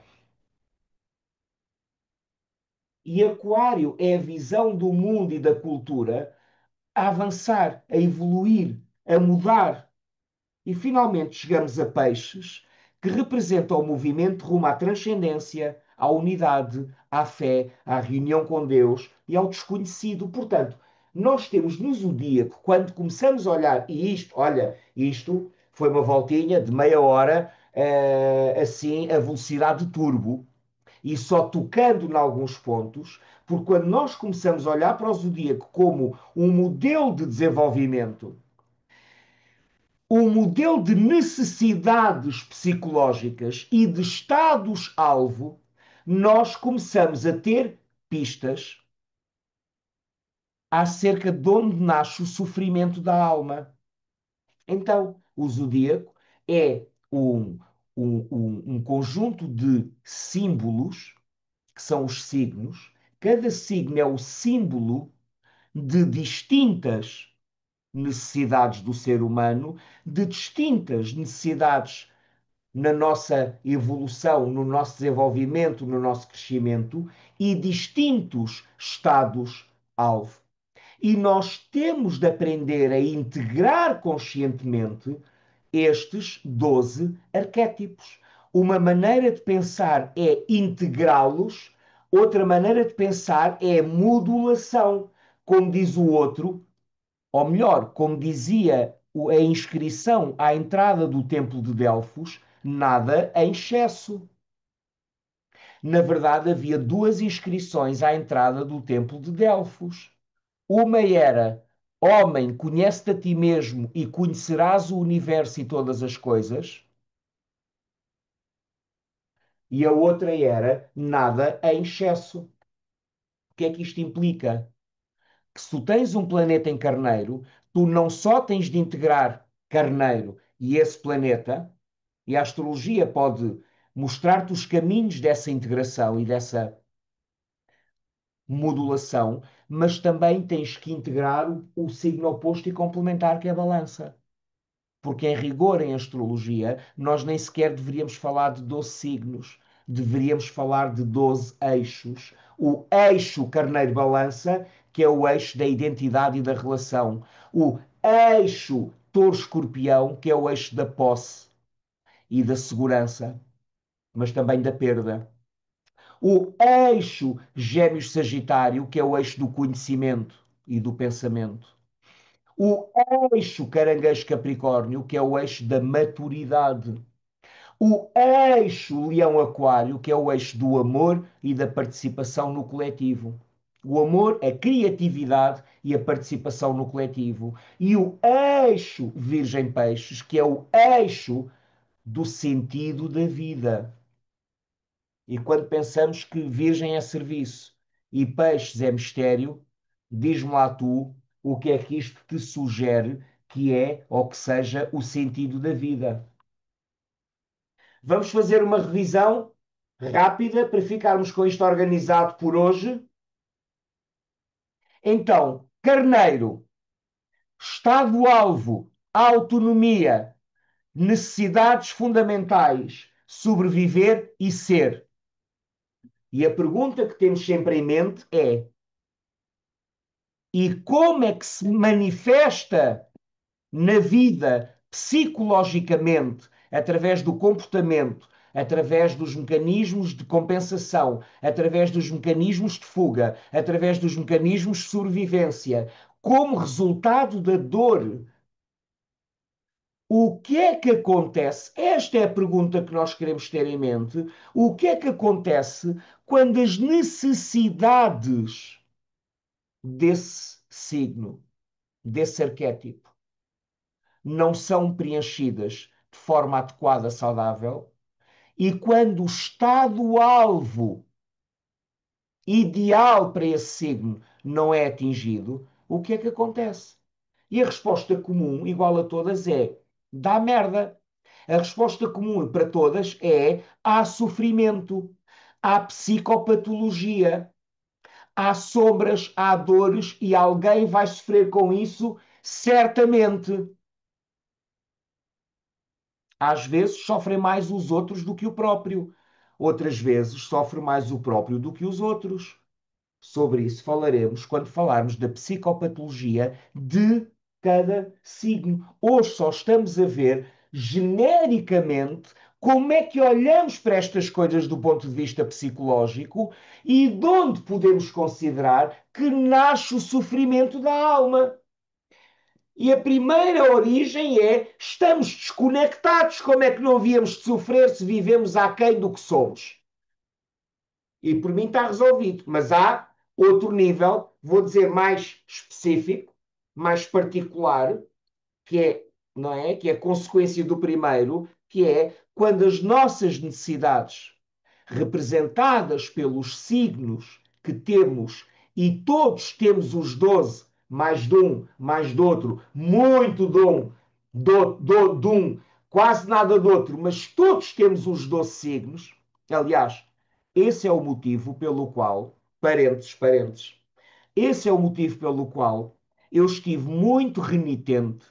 E Aquário é a visão do mundo e da cultura a avançar, a evoluir, a mudar. E finalmente chegamos a Peixes, que representa o movimento rumo à transcendência, à unidade, à fé, à reunião com Deus e ao desconhecido. Portanto, nós temos no zodíaco, quando começamos a olhar, e isto, olha, isto foi uma voltinha de meia hora, assim, a velocidade de turbo, e só tocando em alguns pontos, porque quando nós começamos a olhar para o zodíaco como um modelo de desenvolvimento, um modelo de necessidades psicológicas e de estados-alvo, nós começamos a ter pistas acerca de onde nasce o sofrimento da alma. Então, o zodíaco é um conjunto de símbolos, que são os signos. Cada signo é o símbolo de distintas necessidades do ser humano, de distintas necessidades na nossa evolução, no nosso desenvolvimento, no nosso crescimento e distintos estados-alvo. E nós temos de aprender a integrar conscientemente estes 12 arquétipos. Uma maneira de pensar é integrá-los, outra maneira de pensar é modulação. Como diz o outro, ou melhor, como dizia a inscrição à entrada do Templo de Delfos, nada em excesso. Na verdade, havia duas inscrições à entrada do Templo de Delfos. Uma era: Homem, conhece-te a ti mesmo e conhecerás o universo e todas as coisas. E a outra era: Nada em excesso. O que é que isto implica? Que se tu tens um planeta em Carneiro, tu não só tens de integrar Carneiro e esse planeta, e a astrologia pode mostrar-te os caminhos dessa integração e dessa modulação, mas também tens que integrar o signo oposto e complementar, que é a balança. Porque, em rigor, em astrologia, nós nem sequer deveríamos falar de 12 signos, deveríamos falar de 12 eixos. O eixo Carneiro-Balança, que é o eixo da identidade e da relação. O eixo Touro-Escorpião, que é o eixo da posse e da segurança, mas também da perda. O eixo Gêmeos-Sagitário, que é o eixo do conhecimento e do pensamento. O eixo Caranguejo-Capricórnio, que é o eixo da maturidade. O eixo Leão-Aquário, que é o eixo do amor e da participação no coletivo. O amor, a criatividade e a participação no coletivo. E o eixo Virgem-Peixes, que é o eixo do sentido da vida. E quando pensamos que Virgem é serviço e Peixes é mistério, diz-me lá tu o que é que isto te sugere que é ou que seja o sentido da vida. Vamos fazer uma revisão rápida para ficarmos com isto organizado por hoje. Então, Carneiro, Estado-alvo, autonomia, necessidades fundamentais, sobreviver e ser. E a pergunta que temos sempre em mente é: e como é que se manifesta na vida psicologicamente, através do comportamento, através dos mecanismos de compensação, através dos mecanismos de fuga, através dos mecanismos de sobrevivência, como resultado da dor? O que é que acontece? Esta é a pergunta que nós queremos ter em mente. O que é que acontece quando as necessidades desse signo, desse arquétipo, não são preenchidas de forma adequada, saudável, e quando o estado-alvo ideal para esse signo não é atingido, o que é que acontece? E a resposta comum, igual a todas, é: dá merda. A resposta comum para todas é: há sofrimento, há psicopatologia, há sombras, há dores e alguém vai sofrer com isso, certamente. Às vezes sofrem mais os outros do que o próprio. Outras vezes sofre mais o próprio do que os outros. Sobre isso falaremos quando falarmos da psicopatologia de cada signo. Hoje só estamos a ver genericamente como é que olhamos para estas coisas do ponto de vista psicológico e de onde podemos considerar que nasce o sofrimento da alma. E a primeira origem é: estamos desconectados. Como é que não havíamos de sofrer se vivemos aquém do que somos? E por mim está resolvido. Mas há outro nível, vou dizer mais específico, mais particular, que é, não é? Que é consequência do primeiro, que é quando as nossas necessidades, representadas pelos signos que temos, e todos temos os 12, mais de um, mais do outro, muito de um, de um, quase nada do outro, mas todos temos os 12 signos. Aliás, esse é o motivo pelo qual, parênteses, esse é o motivo pelo qual eu estive muito renitente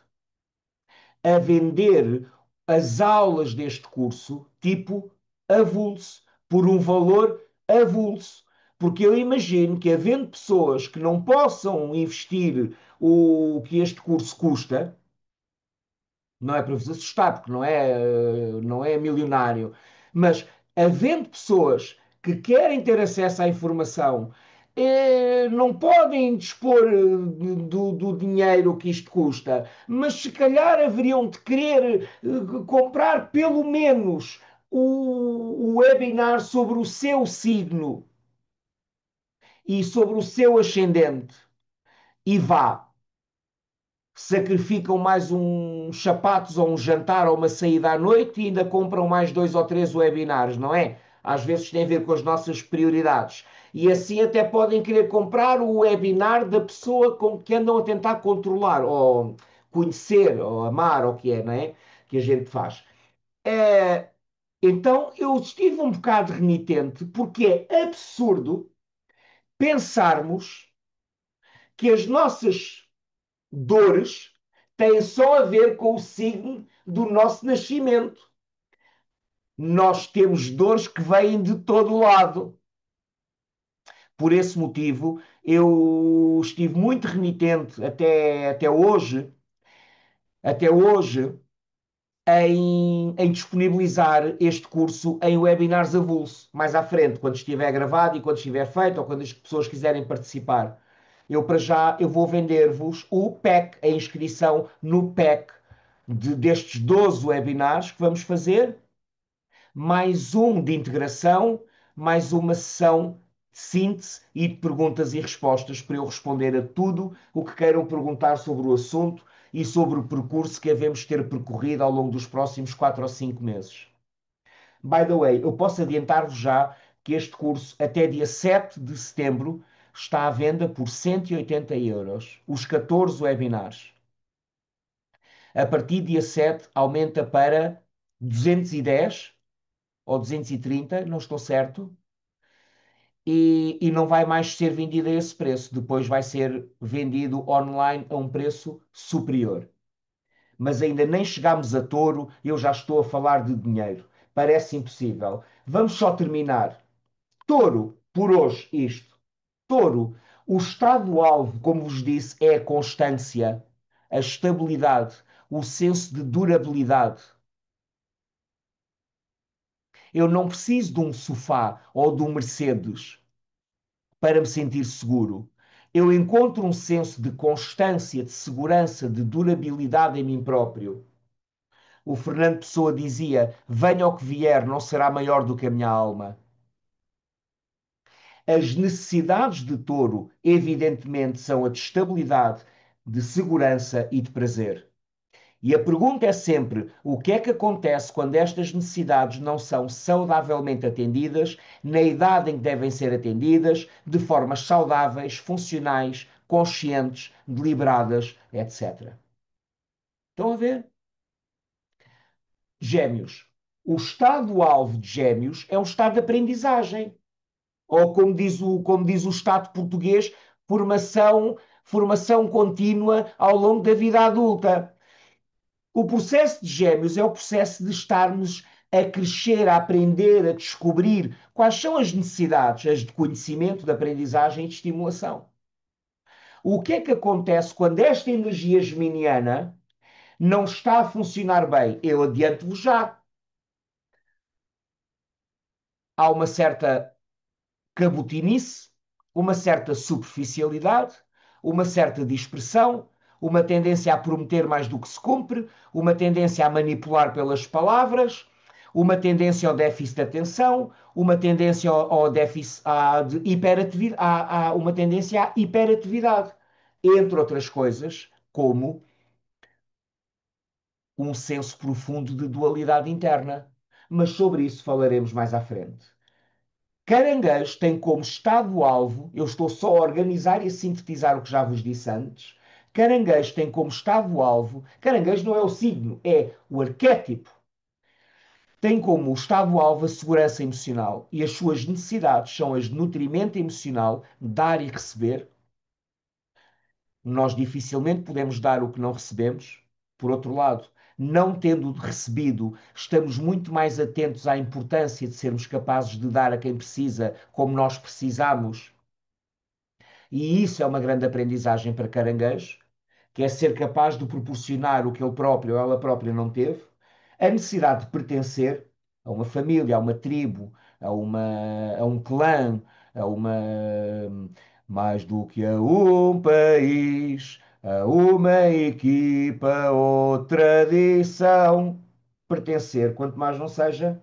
a vender as aulas deste curso, tipo avulso, por um valor avulso. Porque eu imagino que, havendo pessoas que não possam investir o que este curso custa, não é para vos assustar, porque não é milionário, mas havendo pessoas que querem ter acesso à informação, não podem dispor do dinheiro que isto custa, mas se calhar haveriam de querer comprar pelo menos o webinar sobre o seu signo e sobre o seu ascendente. E vá, sacrificam mais uns sapatos ou um jantar ou uma saída à noite e ainda compram mais dois ou três webinars, não é? Às vezes tem a ver com as nossas prioridades. E assim até podem querer comprar o webinar da pessoa com que andam a tentar controlar, ou conhecer, ou amar, ou o que é, não é? Que a gente faz. É, então eu estive um bocado renitente porque é absurdo pensarmos que as nossas dores têm só a ver com o signo do nosso nascimento. Nós temos dores que vêm de todo lado. Por esse motivo, eu estive muito renitente até hoje em disponibilizar este curso em webinars avulso, mais à frente, quando estiver gravado e quando estiver feito, ou quando as pessoas quiserem participar. Eu para já eu vou vender-vos o pack, a inscrição no pack destes 12 webinars que vamos fazer, mais um de integração, mais uma sessão de síntese e de perguntas e respostas para eu responder a tudo o que queiram perguntar sobre o assunto e sobre o percurso que havemos ter percorrido ao longo dos próximos 4 ou 5 meses. By the way, eu posso adiantar-vos já que este curso, até dia 7 de setembro, está à venda por 180 euros, os 14 webinars. A partir de dia 7 aumenta para 210 ou 230, não estou certo, e não vai mais ser vendido a esse preço. Depois vai ser vendido online a um preço superior. Mas ainda nem chegámos a touro, eu já estou a falar de dinheiro. Parece impossível. Vamos só terminar. Touro, por hoje, isto. Touro, o estado-alvo, como vos disse, é a constância, a estabilidade, o senso de durabilidade. Eu não preciso de um sofá ou de um Mercedes para me sentir seguro. Eu encontro um senso de constância, de segurança, de durabilidade em mim próprio. O Fernando Pessoa dizia: venha o que vier, não será maior do que a minha alma. As necessidades de touro, evidentemente, são a de estabilidade, de segurança e de prazer. E a pergunta é sempre: o que é que acontece quando estas necessidades não são saudavelmente atendidas, na idade em que devem ser atendidas, de formas saudáveis, funcionais, conscientes, deliberadas, etc. Estão a ver? Gêmeos. O estado-alvo de Gêmeos é um estado de aprendizagem. Ou, como diz o Estado português, formação contínua ao longo da vida adulta. O processo de Gêmeos é o processo de estarmos a crescer, a aprender, a descobrir quais são as necessidades, as de conhecimento, de aprendizagem e de estimulação. O que é que acontece quando esta energia geminiana não está a funcionar bem? Eu adianto-vos já. Há uma certa cabotinice, uma certa superficialidade, uma certa dispersão, uma tendência a prometer mais do que se cumpre, uma tendência a manipular pelas palavras, uma tendência ao déficit de atenção, uma tendência ao déficit de hiperatividade, uma tendência à hiperatividade, entre outras coisas, como um senso profundo de dualidade interna. Mas sobre isso falaremos mais à frente. Caranguejo tem como estado-alvo, eu estou só a organizar e a sintetizar o que já vos disse antes. Caranguejo tem como estado-alvo, Caranguejo não é o signo, é o arquétipo. Tem como estado-alvo a segurança emocional e as suas necessidades são as de nutrimento emocional, dar e receber. Nós dificilmente podemos dar o que não recebemos. Por outro lado, não tendo recebido, estamos muito mais atentos à importância de sermos capazes de dar a quem precisa como nós precisamos. E isso é uma grande aprendizagem para Caranguejo, que é ser capaz de proporcionar o que ele próprio ou ela própria não teve, a necessidade de pertencer a uma família, a uma tribo, a um clã, a uma mais do que a um país, a uma equipa ou tradição. Pertencer, quanto mais não seja,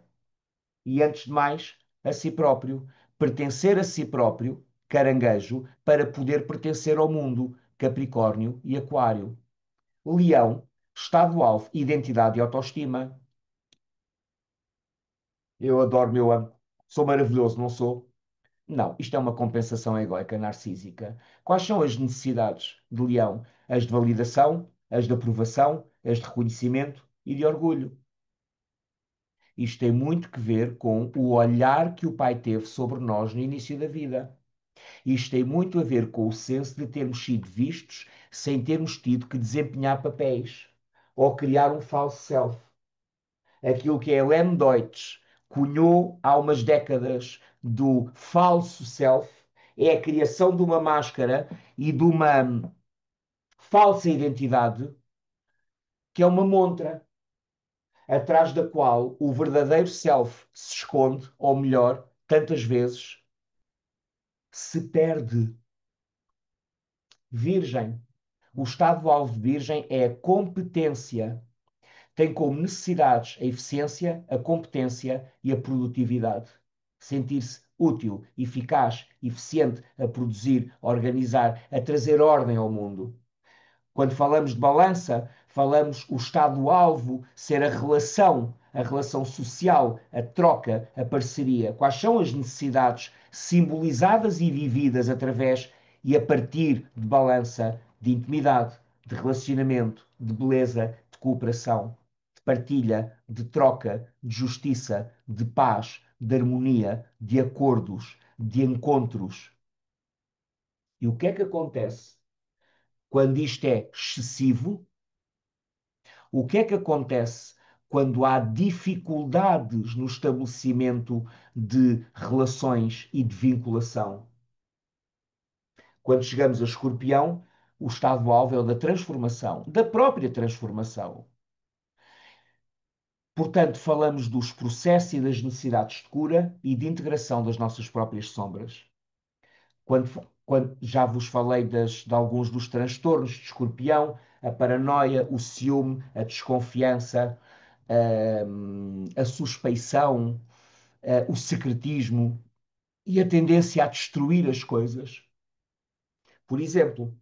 e antes de mais, a si próprio. Pertencer a si próprio, caranguejo, para poder pertencer ao mundo, Capricórnio e Aquário. Leão, estado-alvo, identidade e autoestima. Eu adoro meu amo. Sou maravilhoso, não sou? Não, isto é uma compensação egóica narcísica. Quais são as necessidades de Leão? As de validação, as de aprovação, as de reconhecimento e de orgulho. Isto tem muito que ver com o olhar que o pai teve sobre nós no início da vida. Isto tem muito a ver com o senso de termos sido vistos sem termos tido que desempenhar papéis ou criar um falso self. Aquilo que a Ellen Deutsch cunhou há umas décadas do falso self é a criação de uma máscara e de uma falsa identidade que é uma montra atrás da qual o verdadeiro self se esconde, ou melhor, tantas vezes se perde. Virgem. O estado-alvo de Virgem é a competência. Tem como necessidades a eficiência, a competência e a produtividade. Sentir-se útil, eficaz, eficiente a produzir, a organizar, a trazer ordem ao mundo. Quando falamos de balança, falamos o estado-alvo ser a relação social, a troca, a parceria. Quais são as necessidades simbolizadas e vividas através e a partir de balança, de intimidade, de relacionamento, de beleza, de cooperação, de partilha, de troca, de justiça, de paz, de harmonia, de acordos, de encontros. E o que é que acontece quando isto é excessivo? O que é que acontece quando há dificuldades no estabelecimento de relações e de vinculação? Quando chegamos a Escorpião, o estado-alvo é o da transformação, da própria transformação. Portanto, falamos dos processos e das necessidades de cura e de integração das nossas próprias sombras. Quando já vos falei de alguns dos transtornos de Escorpião, a paranoia, o ciúme, a desconfiança, a suspeição, o secretismo e a tendência a destruir as coisas. Por exemplo,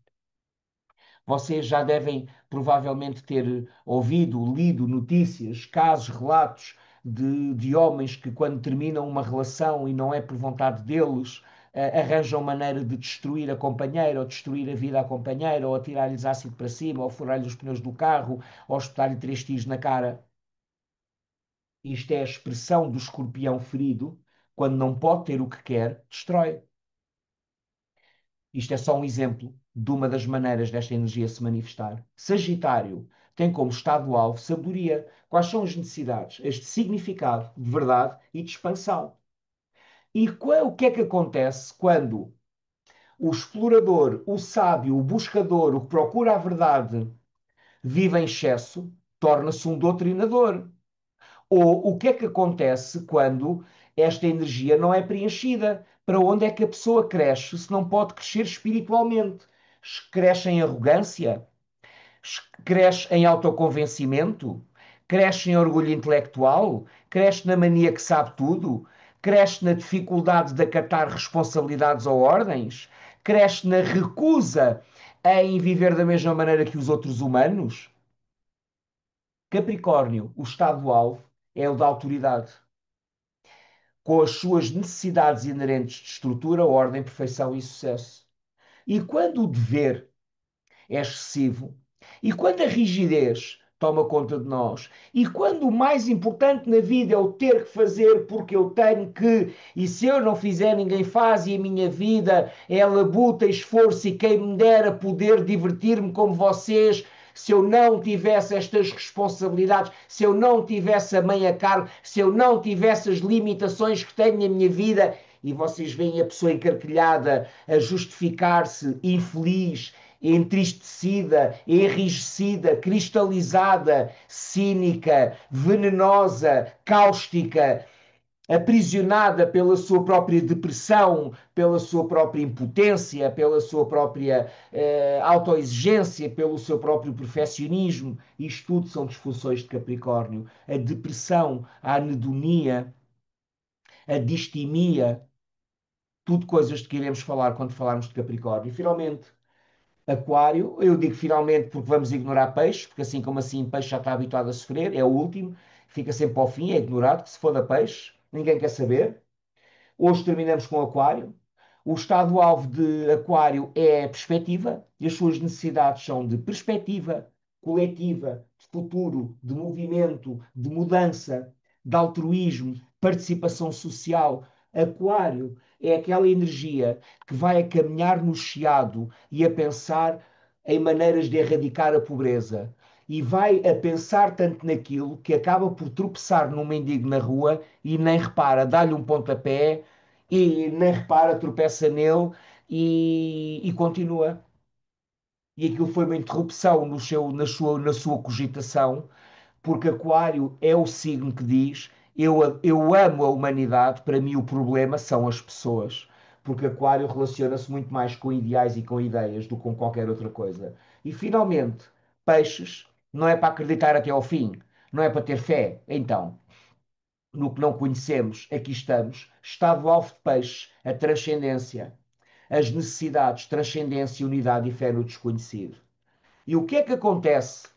vocês já devem provavelmente ter ouvido, lido notícias, casos, relatos de homens que, quando terminam uma relação e não é por vontade deles, arranjam maneira de destruir a companheira, ou destruir a vida à companheira, ou atirar-lhes ácido para cima, ou furar-lhe os pneus do carro, ou espetar-lhe 3 tiros na cara. Isto é a expressão do escorpião ferido, quando não pode ter o que quer, destrói. Isto é só um exemplo de uma das maneiras desta energia se manifestar. Sagitário tem como estado-alvo sabedoria. Quais são as necessidades? As de significado, de verdade e de expansão. E o que é que acontece quando o explorador, o sábio, o buscador, o que procura a verdade, vive em excesso, torna-se um doutrinador? Ou o que é que acontece quando esta energia não é preenchida? Para onde é que a pessoa cresce se não pode crescer espiritualmente? Cresce em arrogância? Cresce em autoconvencimento? Cresce em orgulho intelectual? Cresce na mania que sabe tudo? Cresce na dificuldade de acatar responsabilidades ou ordens? Cresce na recusa em viver da mesma maneira que os outros humanos? Capricórnio, o estado-alvo é o da autoridade, com as suas necessidades inerentes de estrutura, ordem, perfeição e sucesso. E quando o dever é excessivo, e quando a rigidez toma conta de nós, e quando o mais importante na vida é o ter que fazer porque eu tenho que, e se eu não fizer ninguém faz, e a minha vida é labuta, esforço, e quem me dera poder divertir-me como vocês, se eu não tivesse estas responsabilidades, se eu não tivesse a mãe a cargo, se eu não tivesse as limitações que tenho na minha vida, e vocês veem a pessoa encarquilhada a justificar-se infeliz, entristecida, enrijecida, cristalizada, cínica, venenosa, cáustica, aprisionada pela sua própria depressão, pela sua própria impotência, pela sua própria autoexigência, pelo seu próprio perfeccionismo. Isto tudo são disfunções de Capricórnio. A depressão, a anedonia, a distimia, tudo coisas de que iremos falar quando falarmos de Capricórnio. E finalmente, Aquário, eu digo finalmente porque vamos ignorar peixe, porque assim como assim peixe já está habituado a sofrer, é o último, fica sempre ao fim, é ignorado, que se for da peixe, ninguém quer saber. Hoje terminamos com Aquário. O estado-alvo de Aquário é a perspectiva e as suas necessidades são de perspectiva coletiva, de futuro, de movimento, de mudança, de altruísmo, participação social. Aquário é aquela energia que vai a caminhar no chiado e a pensar em maneiras de erradicar a pobreza. E vai a pensar tanto naquilo que acaba por tropeçar num mendigo na rua e nem repara, dá-lhe um pontapé e nem repara, tropeça nele e continua. E aquilo foi uma interrupção na sua cogitação, porque Aquário é o signo que diz: eu amo a humanidade, para mim o problema são as pessoas. porque Aquário relaciona-se muito mais com ideais e com ideias do que com qualquer outra coisa. E finalmente, Peixes não é para acreditar até ao fim, não é para ter fé. Então, no que não conhecemos, aqui estamos, estado-alvo de Peixes, a transcendência, as necessidades, transcendência, unidade e fé no desconhecido. E o que é que acontece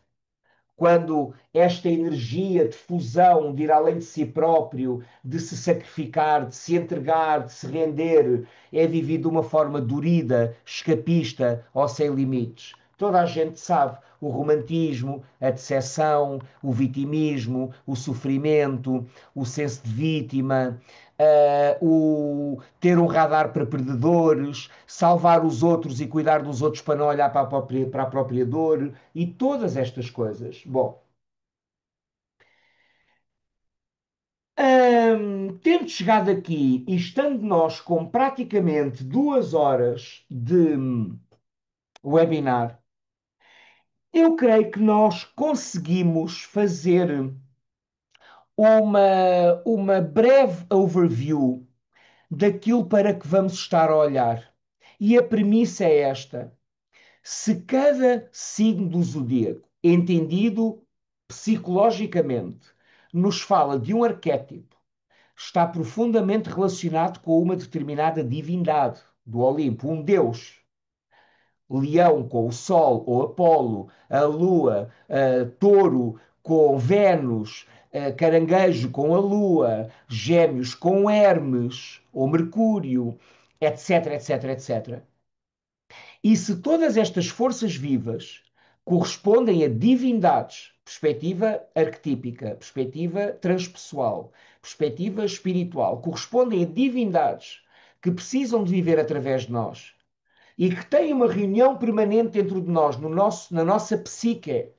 quando esta energia de fusão, de ir além de si próprio, de se sacrificar, de se entregar, de se render, é vivido de uma forma dorida, escapista ou sem limites? Toda a gente sabe o romantismo, a decepção, o vitimismo, o sofrimento, o senso de vítima, o ter um radar para perdedores, salvar os outros e cuidar dos outros para não olhar para a própria dor e todas estas coisas. Bom, tendo chegado aqui e estando nós com praticamente 2 horas de webinar, eu creio que nós conseguimos fazer uma breve overview daquilo para que vamos estar a olhar. E a premissa é esta: se cada signo do zodíaco, entendido psicologicamente, nos fala de um arquétipo, está profundamente relacionado com uma determinada divindade do Olimpo, um deus. Leão com o Sol ou Apolo, a Lua, Touro com Vênus, Caranguejo com a Lua, Gêmeos com Hermes ou Mercúrio, etc, etc, etc. E se todas estas forças vivas correspondem a divindades, perspectiva arquetípica, perspectiva transpessoal, perspectiva espiritual, correspondem a divindades que precisam de viver através de nós e que têm uma reunião permanente dentro de nós, na nossa psique,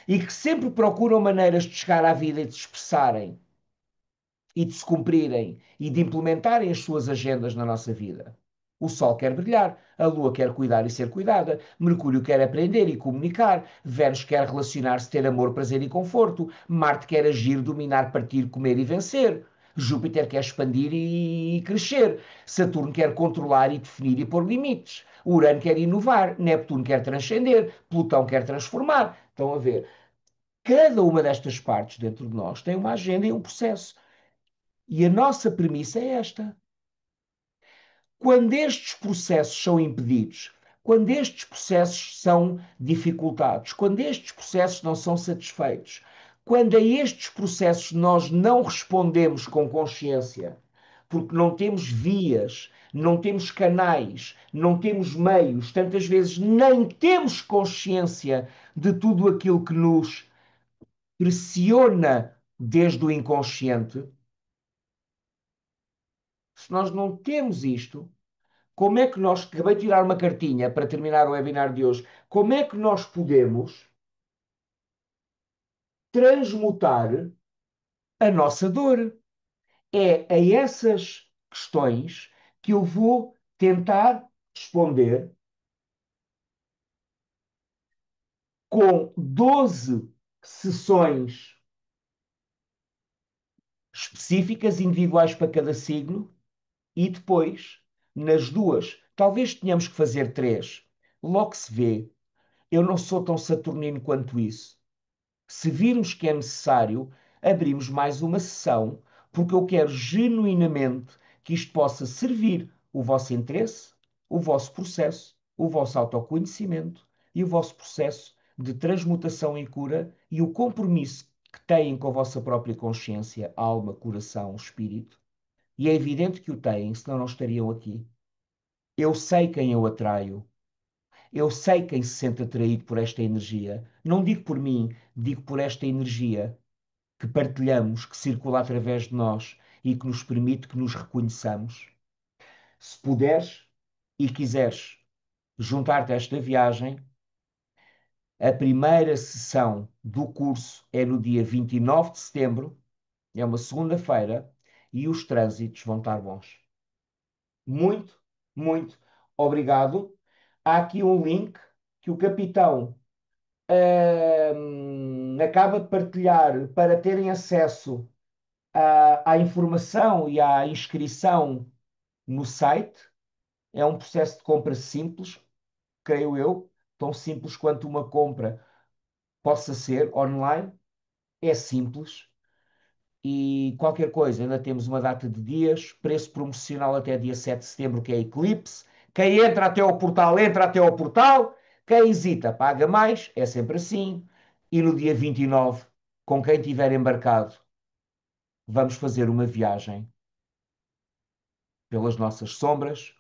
e que sempre procuram maneiras de chegar à vida e de se expressarem e de se cumprirem e de implementarem as suas agendas na nossa vida. O Sol quer brilhar, a Lua quer cuidar e ser cuidada, Mercúrio quer aprender e comunicar, Vênus quer relacionar-se, ter amor, prazer e conforto, Marte quer agir, dominar, partir, comer e vencer. Júpiter quer expandir e crescer. Saturno quer controlar e definir e pôr limites. Urano quer inovar. Neptuno quer transcender. Plutão quer transformar. Estão a ver? Cada uma destas partes dentro de nós tem uma agenda e um processo. E a nossa premissa é esta: quando estes processos são impedidos, quando estes processos são dificultados, quando estes processos não são satisfeitos, quando a estes processos nós não respondemos com consciência, porque não temos vias, não temos canais, não temos meios, tantas vezes nem temos consciência de tudo aquilo que nos pressiona desde o inconsciente, se nós não temos isto, como é que nós, acabei de tirar uma cartinha para terminar o webinar de hoje, como é que nós podemos transmutar a nossa dor? É a essas questões que eu vou tentar responder com 12 sessões específicas, individuais para cada signo, e depois, nas duas, talvez tenhamos que fazer três. Logo se vê, eu não sou tão saturnino quanto isso. Se virmos que é necessário, abrimos mais uma sessão, porque eu quero genuinamente que isto possa servir o vosso interesse, o vosso processo, o vosso autoconhecimento e o vosso processo de transmutação e cura e o compromisso que têm com a vossa própria consciência, alma, coração, espírito. E é evidente que o têm, senão não estariam aqui. Eu sei quem eu atraio. Eu sei quem se sente atraído por esta energia. Não digo por mim, digo por esta energia que partilhamos, que circula através de nós e que nos permite que nos reconheçamos. Se puderes e quiseres juntar-te a esta viagem, a primeira sessão do curso é no dia 29 de setembro, é uma segunda-feira, e os trânsitos vão estar bons. Muito, muito obrigado. Há aqui um link que o capitão acaba de partilhar para terem acesso à informação e à inscrição no site. É um processo de compra simples, creio eu, tão simples quanto uma compra possa ser online. É simples e qualquer coisa, ainda temos uma data de dias, preço promocional até dia 7 de setembro, que é Eclipse. Quem entra até ao portal, entra até ao portal. Quem hesita, paga mais, é sempre assim. E no dia 29, com quem tiver embarcado, vamos fazer uma viagem pelas nossas sombras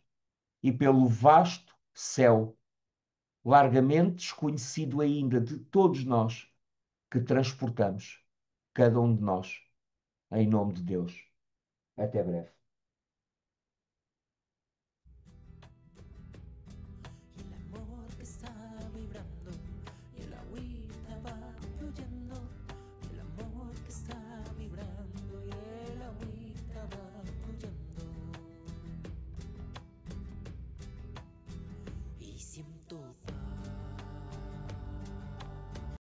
e pelo vasto céu, largamente desconhecido ainda de todos nós, que transportamos, cada um de nós, em nome de Deus. Até breve. Y el amor que está vibrando y el agüita va fluyendo. Y el amor que está vibrando y el agüita va fluyendo. Y siempre